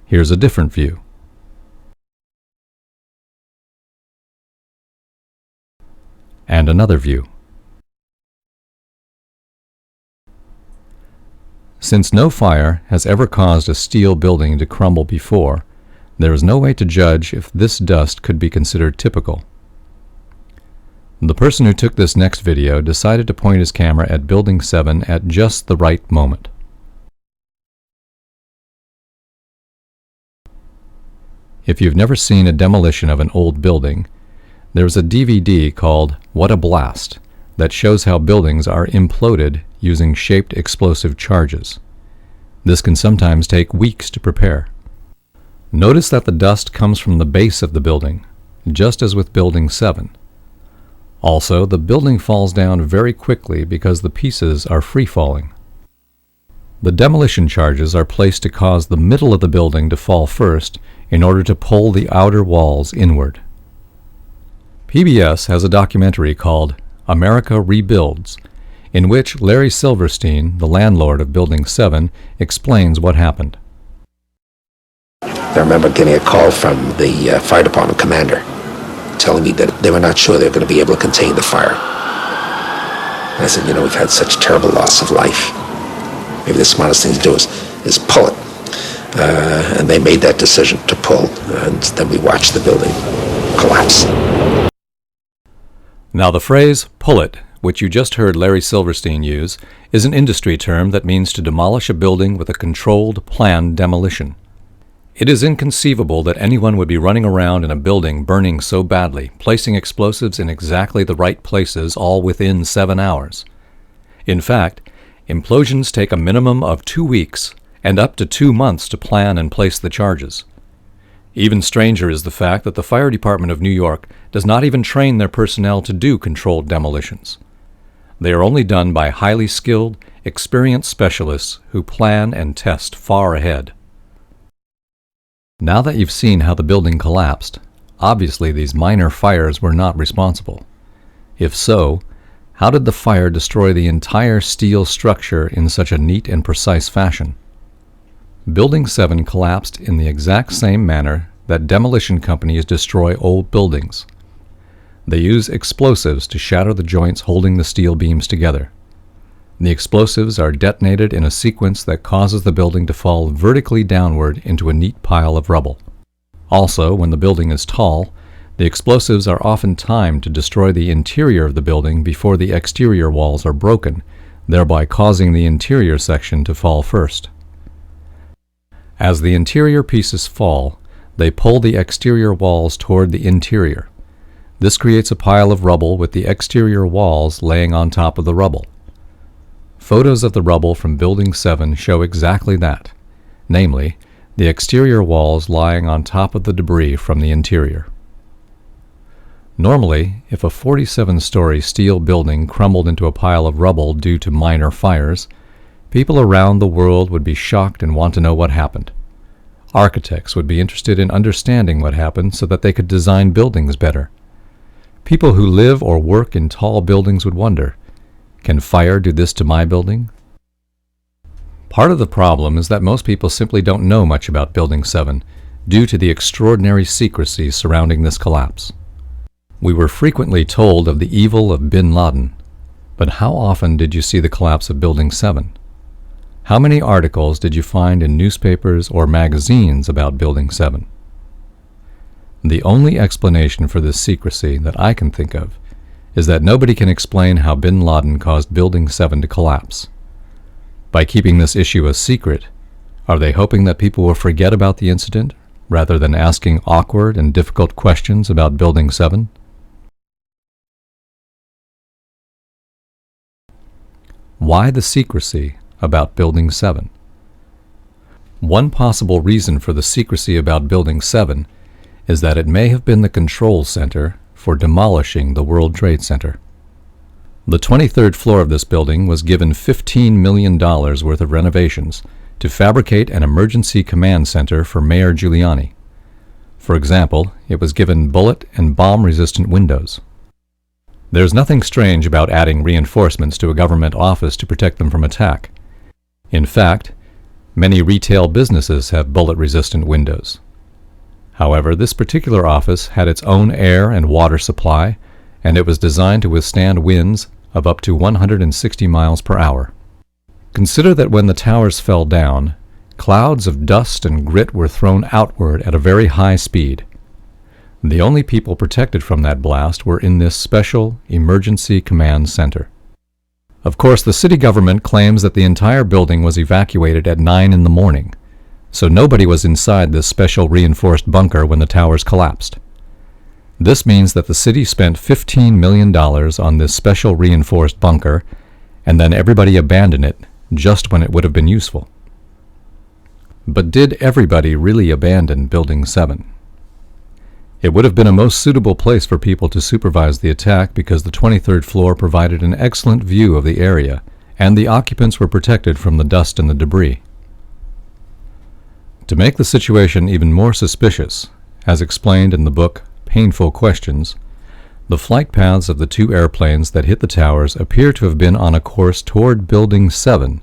Here's a different view. And another view. Since no fire has ever caused a steel building to crumble before, there is no way to judge if this dust could be considered typical. The person who took this next video decided to point his camera at Building 7 at just the right moment. If you've never seen a demolition of an old building, there's a DVD called What a Blast that shows how buildings are imploded using shaped explosive charges. This can sometimes take weeks to prepare. Notice that the dust comes from the base of the building, just as with Building 7. Also, the building falls down very quickly because the pieces are free-falling. The demolition charges are placed to cause the middle of the building to fall first in order to pull the outer walls inward. PBS has a documentary called America Rebuilds, in which Larry Silverstein, the landlord of Building 7, explains what happened. I remember getting a call from the fire department commander telling me that they were not sure they were going to be able to contain the fire. And I said, you know, we've had such terrible loss of life. Maybe the smartest thing to do is pull it. And they made that decision to pull, and then we watched the building collapse. Now the phrase, pull it, which you just heard Larry Silverstein use, is an industry term that means to demolish a building with a controlled, planned demolition. It is inconceivable that anyone would be running around in a building burning so badly, placing explosives in exactly the right places all within 7 hours. In fact, implosions take a minimum of 2 weeks and up to 2 months to plan and place the charges. Even stranger is the fact that the Fire Department of New York does not even train their personnel to do controlled demolitions. They are only done by highly skilled, experienced specialists who plan and test far ahead. Now that you've seen how the building collapsed, obviously these minor fires were not responsible. If so, how did the fire destroy the entire steel structure in such a neat and precise fashion? Building 7 collapsed in the exact same manner that demolition companies destroy old buildings. They use explosives to shatter the joints holding the steel beams together. The explosives are detonated in a sequence that causes the building to fall vertically downward into a neat pile of rubble. Also, when the building is tall, the explosives are often timed to destroy the interior of the building before the exterior walls are broken, thereby causing the interior section to fall first. As the interior pieces fall, they pull the exterior walls toward the interior. This creates a pile of rubble with the exterior walls laying on top of the rubble. Photos of the rubble from Building 7 show exactly that, namely, the exterior walls lying on top of the debris from the interior. Normally, if a 47-story steel building crumbled into a pile of rubble due to minor fires, people around the world would be shocked and want to know what happened. Architects would be interested in understanding what happened so that they could design buildings better. People who live or work in tall buildings would wonder, can fire do this to my building? Part of the problem is that most people simply don't know much about Building 7 due to the extraordinary secrecy surrounding this collapse. We were frequently told of the evil of bin Laden, but how often did you see the collapse of Building 7? How many articles did you find in newspapers or magazines about Building 7? The only explanation for this secrecy that I can think of is that nobody can explain how bin Laden caused Building 7 to collapse. By keeping this issue a secret, are they hoping that people will forget about the incident rather than asking awkward and difficult questions about Building 7? Why the secrecy about Building 7? One possible reason for the secrecy about Building 7 is that it may have been the control center for demolishing the World Trade Center. The 23rd floor of this building was given $15 million worth of renovations to fabricate an emergency command center for Mayor Giuliani. For example, it was given bullet and bomb-resistant windows. There's nothing strange about adding reinforcements to a government office to protect them from attack. In fact, many retail businesses have bullet-resistant windows. However, this particular office had its own air and water supply, and it was designed to withstand winds of up to 160 miles per hour. Consider that when the towers fell down, clouds of dust and grit were thrown outward at a very high speed. The only people protected from that blast were in this special emergency command center. Of course, the city government claims that the entire building was evacuated at 9 in the morning, so nobody was inside this special reinforced bunker when the towers collapsed. This means that the city spent $15 million on this special reinforced bunker, and then everybody abandoned it just when it would have been useful. But did everybody really abandon Building 7? It would have been a most suitable place for people to supervise the attack because the 23rd floor provided an excellent view of the area, and the occupants were protected from the dust and the debris. To make the situation even more suspicious, as explained in the book Painful Questions, the flight paths of the two airplanes that hit the towers appear to have been on a course toward Building 7,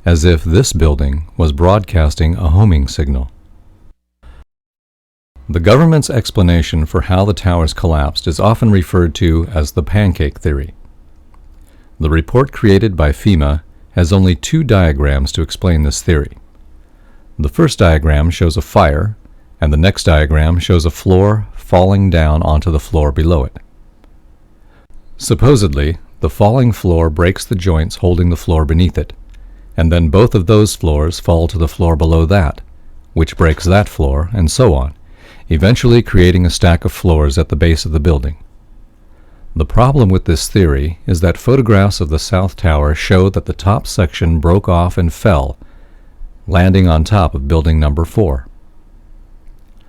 as if this building was broadcasting a homing signal. The government's explanation for how the towers collapsed is often referred to as the pancake theory. The report created by FEMA has only 2 diagrams to explain this theory. The first diagram shows a fire, and the next diagram shows a floor falling down onto the floor below it. Supposedly, the falling floor breaks the joints holding the floor beneath it, and then both of those floors fall to the floor below that, which breaks that floor, and so on, eventually creating a stack of floors at the base of the building. The problem with this theory is that photographs of the South Tower show that the top section broke off and fell, landing on top of building number 4.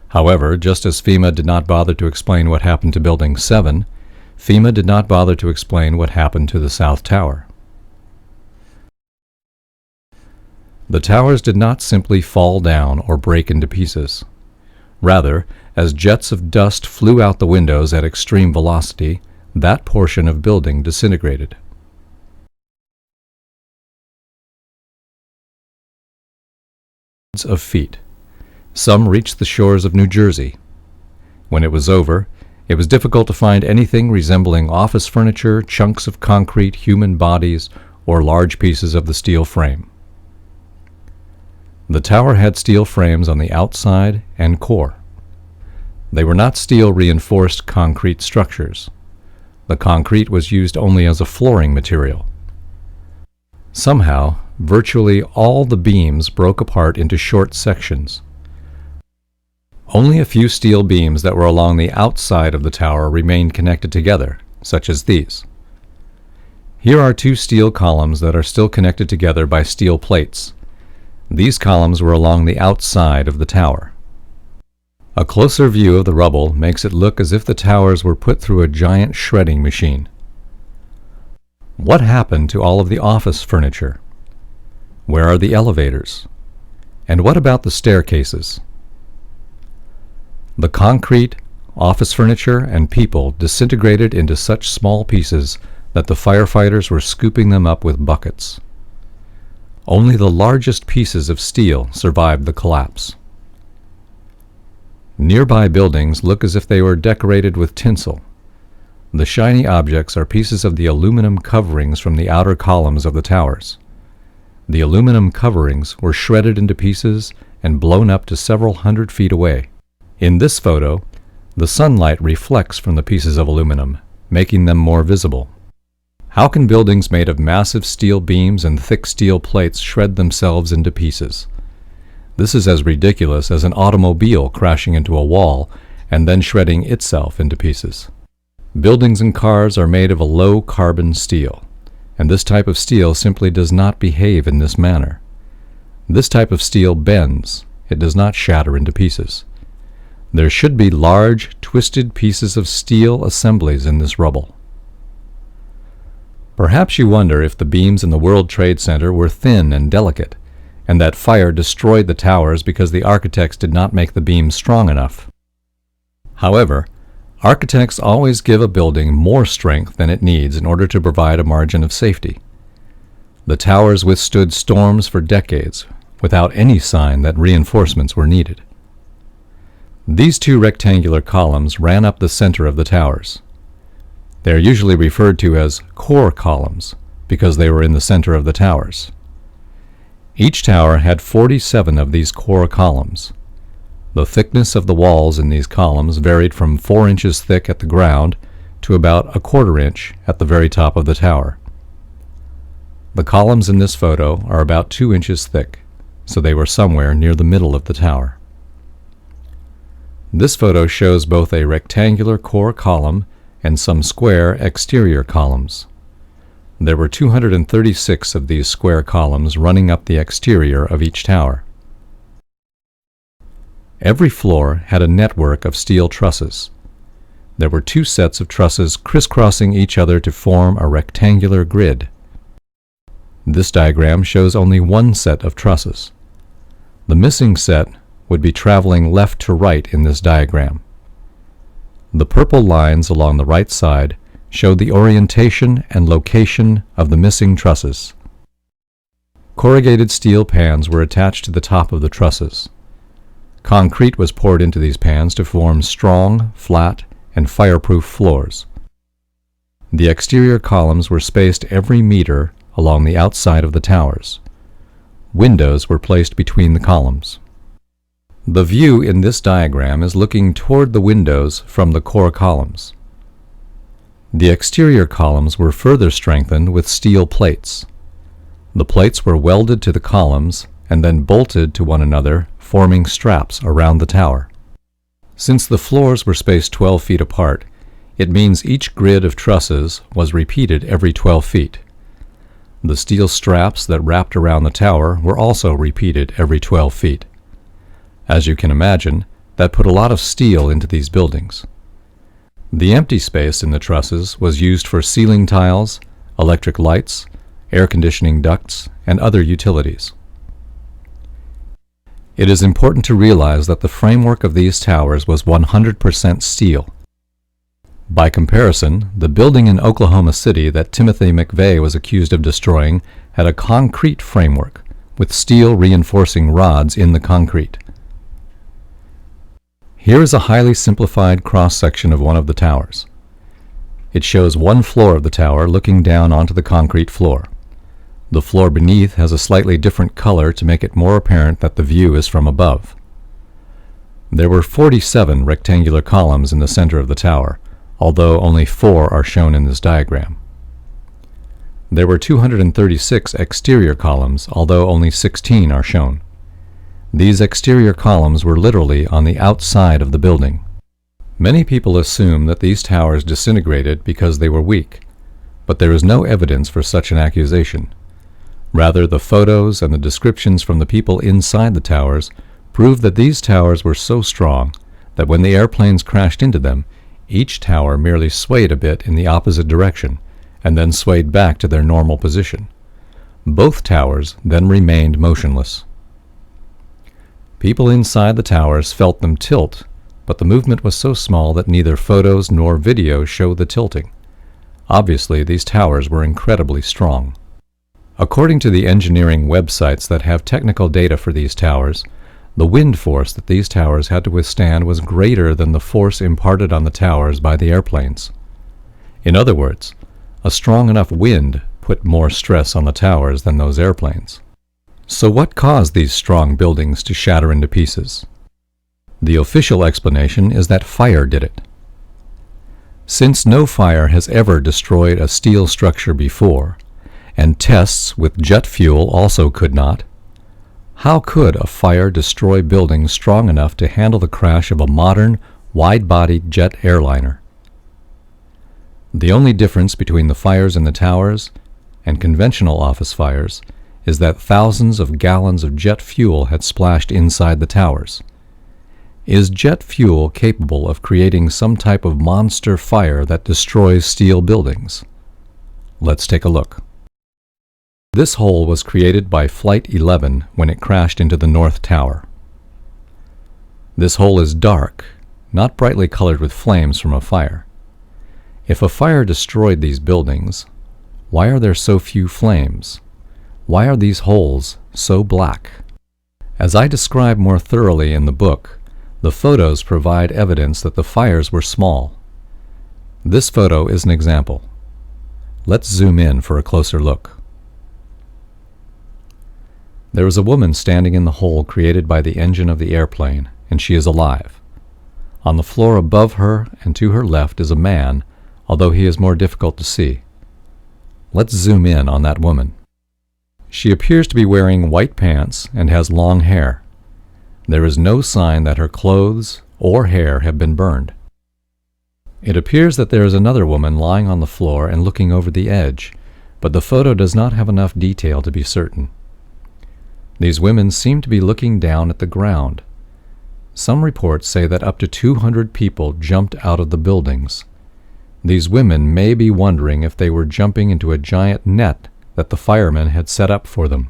However, just as FEMA did not bother to explain what happened to building 7, FEMA did not bother to explain what happened to the South Tower. The towers did not simply fall down or break into pieces. Rather, as jets of dust flew out the windows at extreme velocity, that portion of building disintegrated. Of feet. Some reached the shores of New Jersey. When it was over, it was difficult to find anything resembling office furniture, chunks of concrete, human bodies, or large pieces of the steel frame. The tower had steel frames on the outside and core. They were not steel-reinforced concrete structures. The concrete was used only as a flooring material. Somehow, virtually all the beams broke apart into short sections. Only a few steel beams that were along the outside of the tower remained connected together, such as these. Here are 2 steel columns that are still connected together by steel plates. These columns were along the outside of the tower. A closer view of the rubble makes it look as if the towers were put through a giant shredding machine. What happened to all of the office furniture? Where are the elevators? And what about the staircases? The concrete, office furniture, and people disintegrated into such small pieces that the firefighters were scooping them up with buckets. Only the largest pieces of steel survived the collapse. Nearby buildings look as if they were decorated with tinsel. The shiny objects are pieces of the aluminum coverings from the outer columns of the towers. The aluminum coverings were shredded into pieces and blown up to several hundred feet away. In this photo, the sunlight reflects from the pieces of aluminum, making them more visible. How can buildings made of massive steel beams and thick steel plates shred themselves into pieces? This is as ridiculous as an automobile crashing into a wall and then shredding itself into pieces. Buildings and cars are made of a low-carbon steel, and this type of steel simply does not behave in this manner. This type of steel bends, it does not shatter into pieces. There should be large, twisted pieces of steel assemblies in this rubble. Perhaps you wonder if the beams in the World Trade Center were thin and delicate, and that fire destroyed the towers because the architects did not make the beams strong enough. However, architects always give a building more strength than it needs in order to provide a margin of safety. The towers withstood storms for decades without any sign that reinforcements were needed. These 2 rectangular columns ran up the center of the towers. They are usually referred to as core columns because they were in the center of the towers. Each tower had 47 of these core columns. The thickness of the walls in these columns varied from 4 inches thick at the ground to about 1/4 inch at the very top of the tower. The columns in this photo are about 2 inches thick, so they were somewhere near the middle of the tower. This photo shows both a rectangular core column and some square exterior columns. There were 236 of these square columns running up the exterior of each tower. Every floor had a network of steel trusses. There were 2 sets of trusses crisscrossing each other to form a rectangular grid. This diagram shows only 1 set of trusses. The missing set would be traveling left to right in this diagram. The purple lines along the right side show the orientation and location of the missing trusses. Corrugated steel pans were attached to the top of the trusses. Concrete was poured into these pans to form strong, flat, and fireproof floors. The exterior columns were spaced every meter along the outside of the towers. Windows were placed between the columns. The view in this diagram is looking toward the windows from the core columns. The exterior columns were further strengthened with steel plates. The plates were welded to the columns and then bolted to one another, forming straps around the tower. Since the floors were spaced 12 feet apart, it means each grid of trusses was repeated every 12 feet. The steel straps that wrapped around the tower were also repeated every 12 feet. As you can imagine, that put a lot of steel into these buildings. The empty space in the trusses was used for ceiling tiles, electric lights, air conditioning ducts, and other utilities. It is important to realize that the framework of these towers was 100% steel. By comparison, the building in Oklahoma City that Timothy McVeigh was accused of destroying had a concrete framework, with steel reinforcing rods in the concrete. Here is a highly simplified cross-section of one of the towers. It shows one floor of the tower looking down onto the concrete floor. The floor beneath has a slightly different color to make it more apparent that the view is from above. There were 47 rectangular columns in the center of the tower, although only 4 are shown in this diagram. There were 236 exterior columns, although only 16 are shown. These exterior columns were literally on the outside of the building. Many people assume that these towers disintegrated because they were weak, but there is no evidence for such an accusation. Rather, the photos and the descriptions from the people inside the towers prove that these towers were so strong that when the airplanes crashed into them, each tower merely swayed a bit in the opposite direction and then swayed back to their normal position. Both towers then remained motionless. People inside the towers felt them tilt, but the movement was so small that neither photos nor video show the tilting. Obviously, these towers were incredibly strong. According to the engineering websites that have technical data for these towers, the wind force that these towers had to withstand was greater than the force imparted on the towers by the airplanes. In other words, a strong enough wind put more stress on the towers than those airplanes. So what caused these strong buildings to shatter into pieces? The official explanation is that fire did it. Since no fire has ever destroyed a steel structure before, and tests with jet fuel also could not, how could a fire destroy buildings strong enough to handle the crash of a modern, wide-bodied jet airliner? The only difference between the fires in the towers and conventional office fires is that thousands of gallons of jet fuel had splashed inside the towers. Is jet fuel capable of creating some type of monster fire that destroys steel buildings? Let's take a look. This hole was created by Flight 11 when it crashed into the North Tower. This hole is dark, not brightly colored with flames from a fire. If a fire destroyed these buildings, why are there so few flames? Why are these holes so black? As I describe more thoroughly in the book, the photos provide evidence that the fires were small. This photo is an example. Let's zoom in for a closer look. There is a woman standing in the hole created by the engine of the airplane, and she is alive. On the floor above her and to her left is a man, although he is more difficult to see. Let's zoom in on that woman. She appears to be wearing white pants and has long hair. There is no sign that her clothes or hair have been burned. It appears that there is another woman lying on the floor and looking over the edge, but the photo does not have enough detail to be certain. These women seem to be looking down at the ground. Some reports say that up to 200 people jumped out of the buildings. These women may be wondering if they were jumping into a giant net that the firemen had set up for them.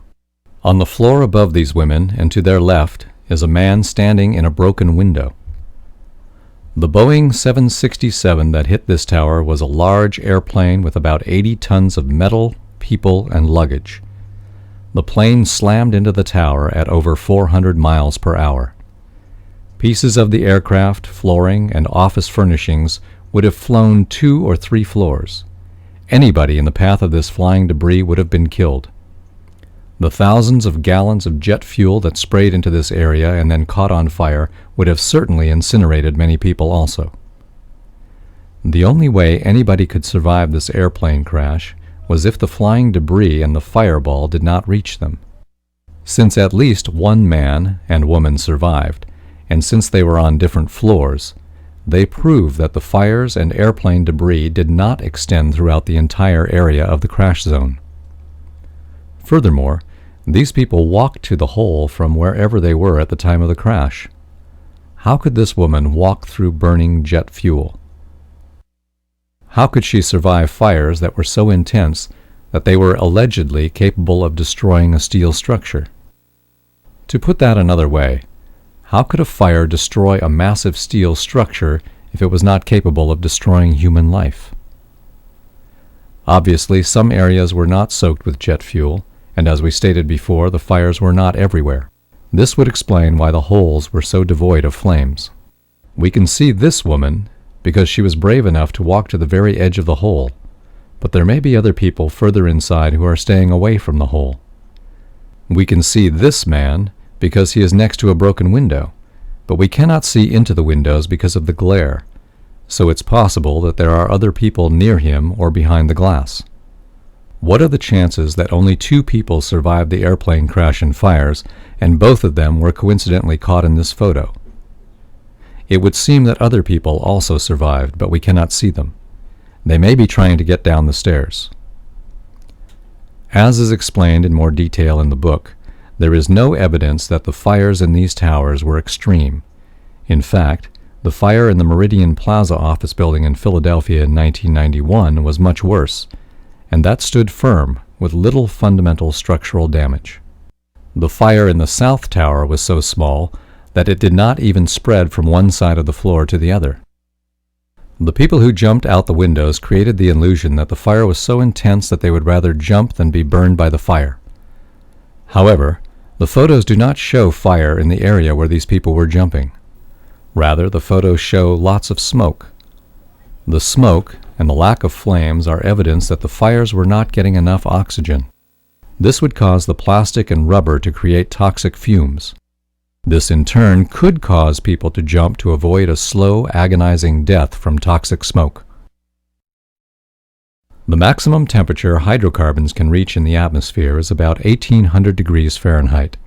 On the floor above these women and to their left is a man standing in a broken window. The Boeing 767 that hit this tower was a large airplane with about 80 tons of metal, people, and luggage. The plane slammed into the tower at over 400 miles per hour. Pieces of the aircraft, flooring, and office furnishings would have flown 2 or 3 floors. Anybody in the path of this flying debris would have been killed. The thousands of gallons of jet fuel that sprayed into this area and then caught on fire would have certainly incinerated many people also. The only way anybody could survive this airplane crash was if the flying debris and the fireball did not reach them. Since at least one man and woman survived, and since they were on different floors, they prove that the fires and airplane debris did not extend throughout the entire area of the crash zone. Furthermore, these people walked to the hole from wherever they were at the time of the crash. How could this woman walk through burning jet fuel? How could she survive fires that were so intense that they were allegedly capable of destroying a steel structure? To put that another way, how could a fire destroy a massive steel structure if it was not capable of destroying human life? Obviously, some areas were not soaked with jet fuel, and as we stated before, the fires were not everywhere. This would explain why the holes were so devoid of flames. We can see this woman because she was brave enough to walk to the very edge of the hole, but there may be other people further inside who are staying away from the hole. We can see this man because he is next to a broken window, but we cannot see into the windows because of the glare, so it's possible that there are other people near him or behind the glass. What are the chances that only 2 people survived the airplane crash and fires, and both of them were coincidentally caught in this photo? It would seem that other people also survived, but we cannot see them. They may be trying to get down the stairs. As is explained in more detail in the book, there is no evidence that the fires in these towers were extreme. In fact, the fire in the Meridian Plaza office building in Philadelphia in 1991 was much worse, and that stood firm with little fundamental structural damage. The fire in the South Tower was so small that it did not even spread from one side of the floor to the other. The people who jumped out the windows created the illusion that the fire was so intense that they would rather jump than be burned by the fire. However, the photos do not show fire in the area where these people were jumping. Rather, the photos show lots of smoke. The smoke and the lack of flames are evidence that the fires were not getting enough oxygen. This would cause the plastic and rubber to create toxic fumes. This in turn could cause people to jump to avoid a slow, agonizing death from toxic smoke. The maximum temperature hydrocarbons can reach in the atmosphere is about 1800 degrees Fahrenheit.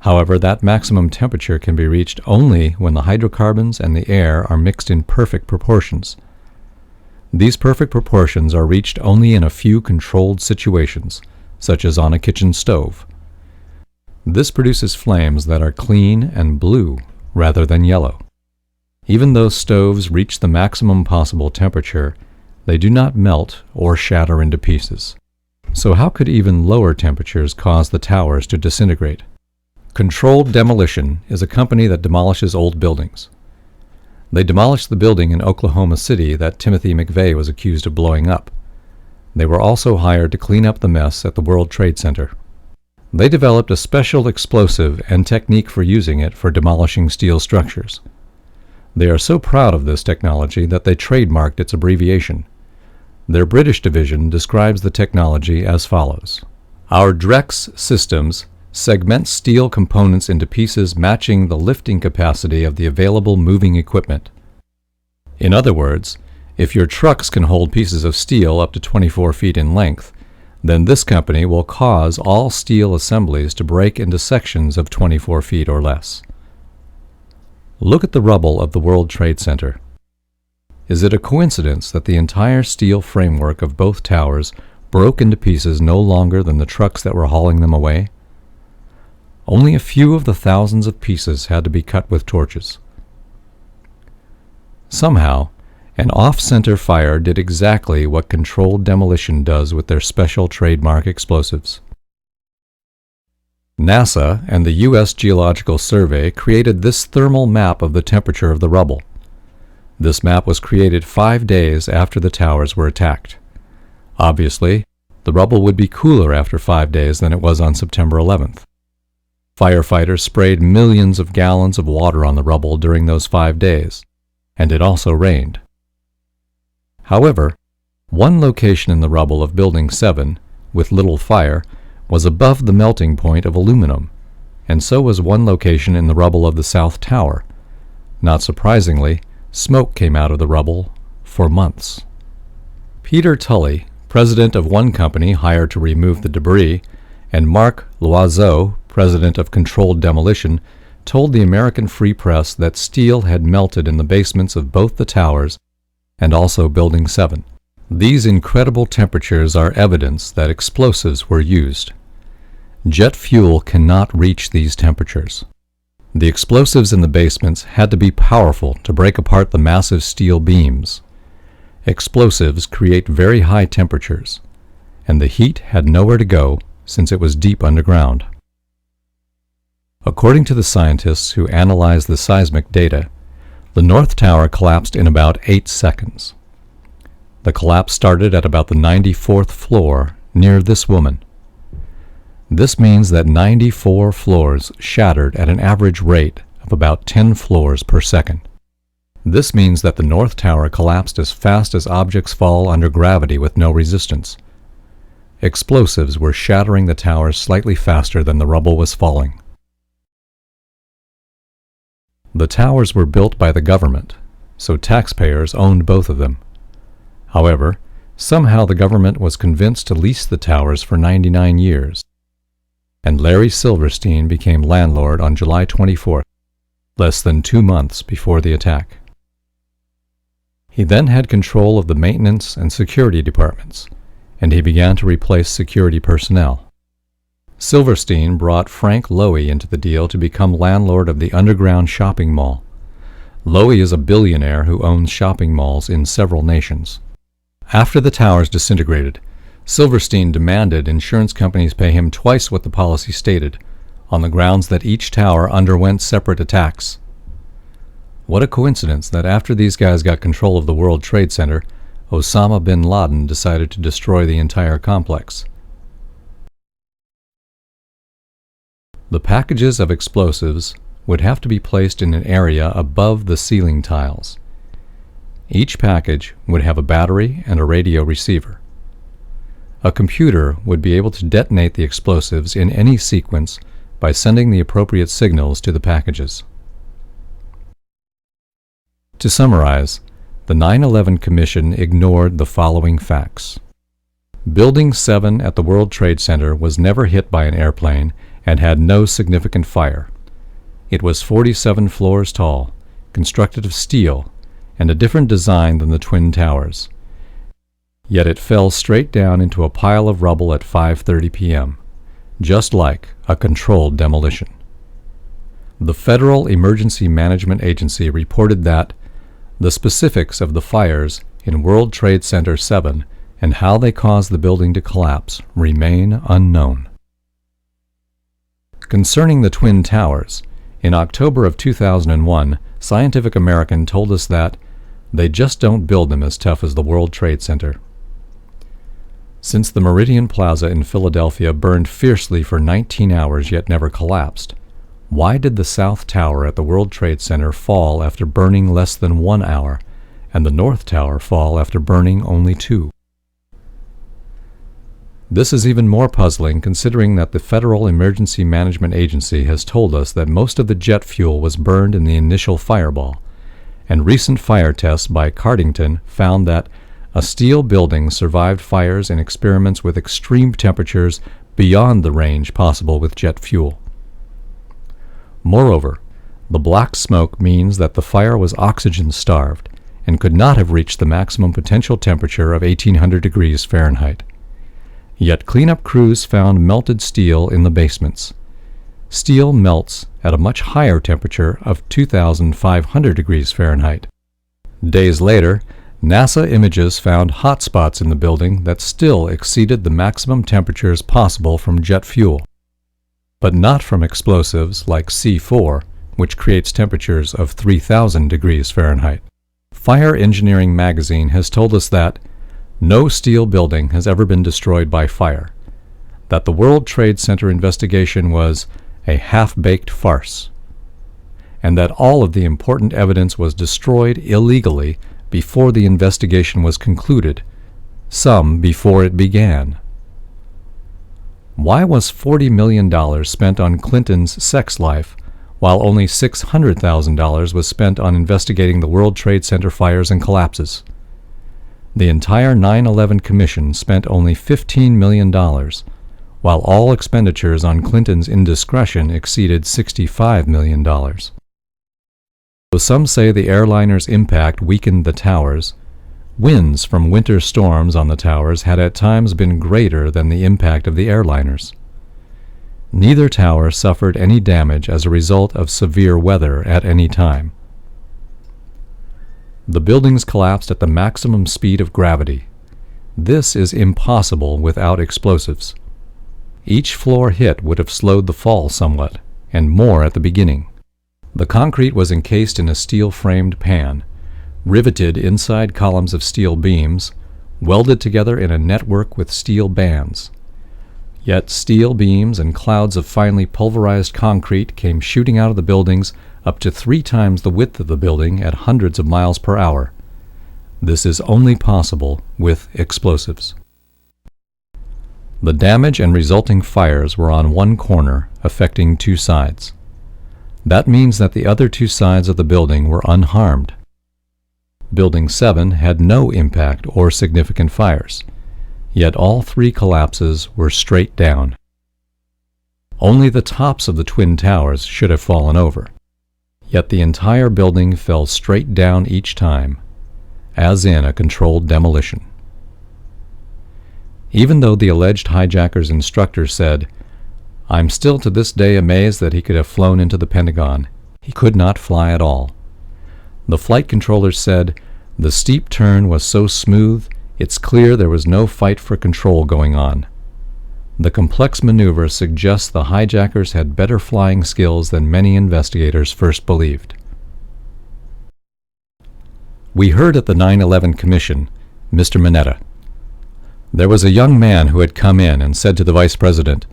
However, that maximum temperature can be reached only when the hydrocarbons and the air are mixed in perfect proportions. These perfect proportions are reached only in a few controlled situations, such as on a kitchen stove. This produces flames that are clean and blue rather than yellow. Even though stoves reach the maximum possible temperature, they do not melt or shatter into pieces. So how could even lower temperatures cause the towers to disintegrate? Controlled Demolition is a company that demolishes old buildings. They demolished the building in Oklahoma City that Timothy McVeigh was accused of blowing up. They were also hired to clean up the mess at the World Trade Center. They developed a special explosive and technique for using it for demolishing steel structures. They are so proud of this technology that they trademarked its abbreviation. Their British division describes the technology as follows. Our Drex systems segment steel components into pieces matching the lifting capacity of the available moving equipment. In other words, if your trucks can hold pieces of steel up to 24 feet in length, then this company will cause all steel assemblies to break into sections of 24 feet or less. Look at the rubble of the World Trade Center. Is it a coincidence that the entire steel framework of both towers broke into pieces no longer than the trucks that were hauling them away? Only a few of the thousands of pieces had to be cut with torches. Somehow, an off-center fire did exactly what Controlled Demolition does with their special trademark explosives. NASA and the U.S. Geological Survey created this thermal map of the temperature of the rubble. This map was created 5 days after the towers were attacked. Obviously, the rubble would be cooler after 5 days than it was on September 11th. Firefighters sprayed millions of gallons of water on the rubble during those 5 days, and it also rained. However, one location in the rubble of Building 7, with little fire, was above the melting point of aluminum, and so was one location in the rubble of the South Tower. Not surprisingly, smoke came out of the rubble for months. Peter Tully, president of one company hired to remove the debris, and Marc Loiseau, president of Controlled Demolition, told the American Free Press that steel had melted in the basements of both the towers and also Building 7. These incredible temperatures are evidence that explosives were used. Jet fuel cannot reach these temperatures. The explosives in the basements had to be powerful to break apart the massive steel beams. Explosives create very high temperatures, and the heat had nowhere to go since it was deep underground. According to the scientists who analyzed the seismic data, the North Tower collapsed in about 8 seconds. The collapse started at about the 94th floor near this woman. This means that 94 floors shattered at an average rate of about 10 floors per second. This means that the North Tower collapsed as fast as objects fall under gravity with no resistance. Explosives were shattering the towers slightly faster than the rubble was falling. The towers were built by the government, so taxpayers owned both of them. However, somehow the government was convinced to lease the towers for 99 years, and Larry Silverstein became landlord on July 24th, less than 2 months before the attack. He then had control of the maintenance and security departments, and he began to replace security personnel. Silverstein brought Frank Lowy into the deal to become landlord of the underground shopping mall. Lowy is a billionaire who owns shopping malls in several nations. After the towers disintegrated, Silverstein demanded insurance companies pay him twice what the policy stated, on the grounds that each tower underwent separate attacks. What a coincidence that after these guys got control of the World Trade Center, Osama bin Laden decided to destroy the entire complex. The packages of explosives would have to be placed in an area above the ceiling tiles. Each package would have a battery and a radio receiver. A computer would be able to detonate the explosives in any sequence by sending the appropriate signals to the packages. To summarize, the 9/11 Commission ignored the following facts. Building 7 at the World Trade Center was never hit by an airplane and had no significant fire. It was 47 floors tall, constructed of steel, and a different design than the Twin Towers. Yet it fell straight down into a pile of rubble at 5:30 p.m., just like a controlled demolition. The Federal Emergency Management Agency reported that the specifics of the fires in World Trade Center 7 and how they caused the building to collapse remain unknown. Concerning the Twin Towers, in October of 2001, Scientific American told us that they just don't build them as tough as the World Trade Center. Since the Meridian Plaza in Philadelphia burned fiercely for 19 hours yet never collapsed, why did the South Tower at the World Trade Center fall after burning less than 1 hour, and the North Tower fall after burning only 2? This is even more puzzling considering that the Federal Emergency Management Agency has told us that most of the jet fuel was burned in the initial fireball, and recent fire tests by Cardington found that a steel building survived fires in experiments with extreme temperatures beyond the range possible with jet fuel. Moreover, the black smoke means that the fire was oxygen-starved and could not have reached the maximum potential temperature of 1800 degrees Fahrenheit. Yet cleanup crews found melted steel in the basements. Steel melts at a much higher temperature of 2,500 degrees Fahrenheit. Days later, NASA images found hot spots in the building that still exceeded the maximum temperatures possible from jet fuel, but not from explosives like C4, which creates temperatures of 3,000 degrees Fahrenheit. Fire Engineering magazine has told us that no steel building has ever been destroyed by fire, that the World Trade Center investigation was a half-baked farce, and that all of the important evidence was destroyed illegally before the investigation was concluded, some before it began. Why was $40 million spent on Clinton's sex life, while only $600,000 was spent on investigating the World Trade Center fires and collapses? The entire 9/11 Commission spent only $15 million, while all expenditures on Clinton's indiscretion exceeded $65 million. Though some say the airliner's impact weakened the towers, winds from winter storms on the towers had at times been greater than the impact of the airliners. Neither tower suffered any damage as a result of severe weather at any time. The buildings collapsed at the maximum speed of gravity. This is impossible without explosives. Each floor hit would have slowed the fall somewhat, and more at the beginning. The concrete was encased in a steel-framed pan, riveted inside columns of steel beams, welded together in a network with steel bands. Yet steel beams and clouds of finely pulverized concrete came shooting out of the buildings up to 3 times the width of the building at hundreds of miles per hour. This is only possible with explosives. The damage and resulting fires were on one corner, affecting 2 sides. That means that the other 2 sides of the building were unharmed. Building 7 had no impact or significant fires, yet all 3 collapses were straight down. Only the tops of the twin towers should have fallen over, yet the entire building fell straight down each time, as in a controlled demolition. Even though the alleged hijacker's instructor said, "I'm still to this day amazed that he could have flown into the Pentagon," he could not fly at all. The flight controller said, "The steep turn was so smooth, it's clear there was no fight for control going on." The complex maneuver suggests the hijackers had better flying skills than many investigators first believed. We heard at the 9/11 Commission, Mr. Mineta. There was a young man who had come in and said to the Vice President,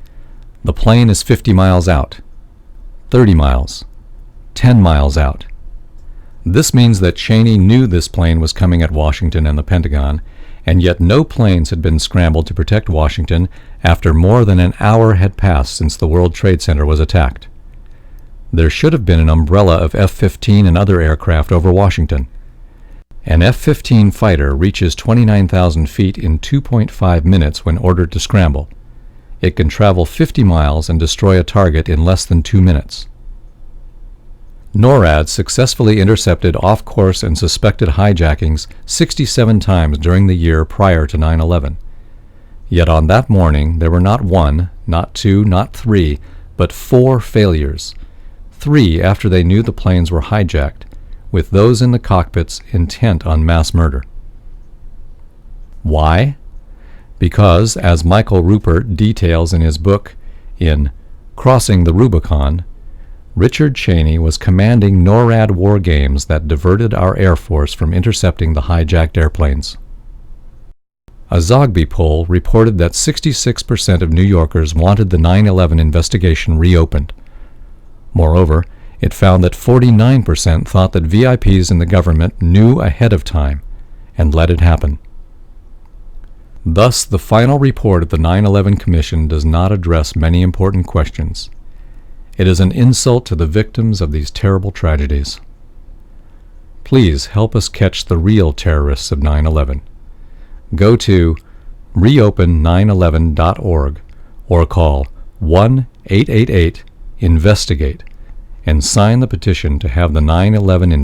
"The plane is 50 miles out, 30 miles, 10 miles out." This means that Cheney knew this plane was coming at Washington and the Pentagon, and yet no planes had been scrambled to protect Washington after more than an hour had passed since the World Trade Center was attacked. There should have been an umbrella of F-15 and other aircraft over Washington. An F-15 fighter reaches 29,000 feet in 2.5 minutes when ordered to scramble. It can travel 50 miles and destroy a target in less than 2 minutes. NORAD successfully intercepted off-course and suspected hijackings 67 times during the year prior to 9/11. Yet on that morning there were not 1, not 2, not 3, but 4 failures. 3 after they knew the planes were hijacked, with those in the cockpits intent on mass murder. Why? Because, as Michael Rupert details in his book, in Crossing the Rubicon, Richard Cheney was commanding NORAD war games that diverted our Air Force from intercepting the hijacked airplanes. A Zogby poll reported that 66% of New Yorkers wanted the 9/11 investigation reopened. Moreover, it found that 49% thought that VIPs in the government knew ahead of time and let it happen. Thus, the final report of the 9/11 Commission does not address many important questions. It is an insult to the victims of these terrible tragedies. Please help us catch the real terrorists of 9/11. Go to reopen911.org or call 1-888-INVESTIGATE and sign the petition to have the 9/11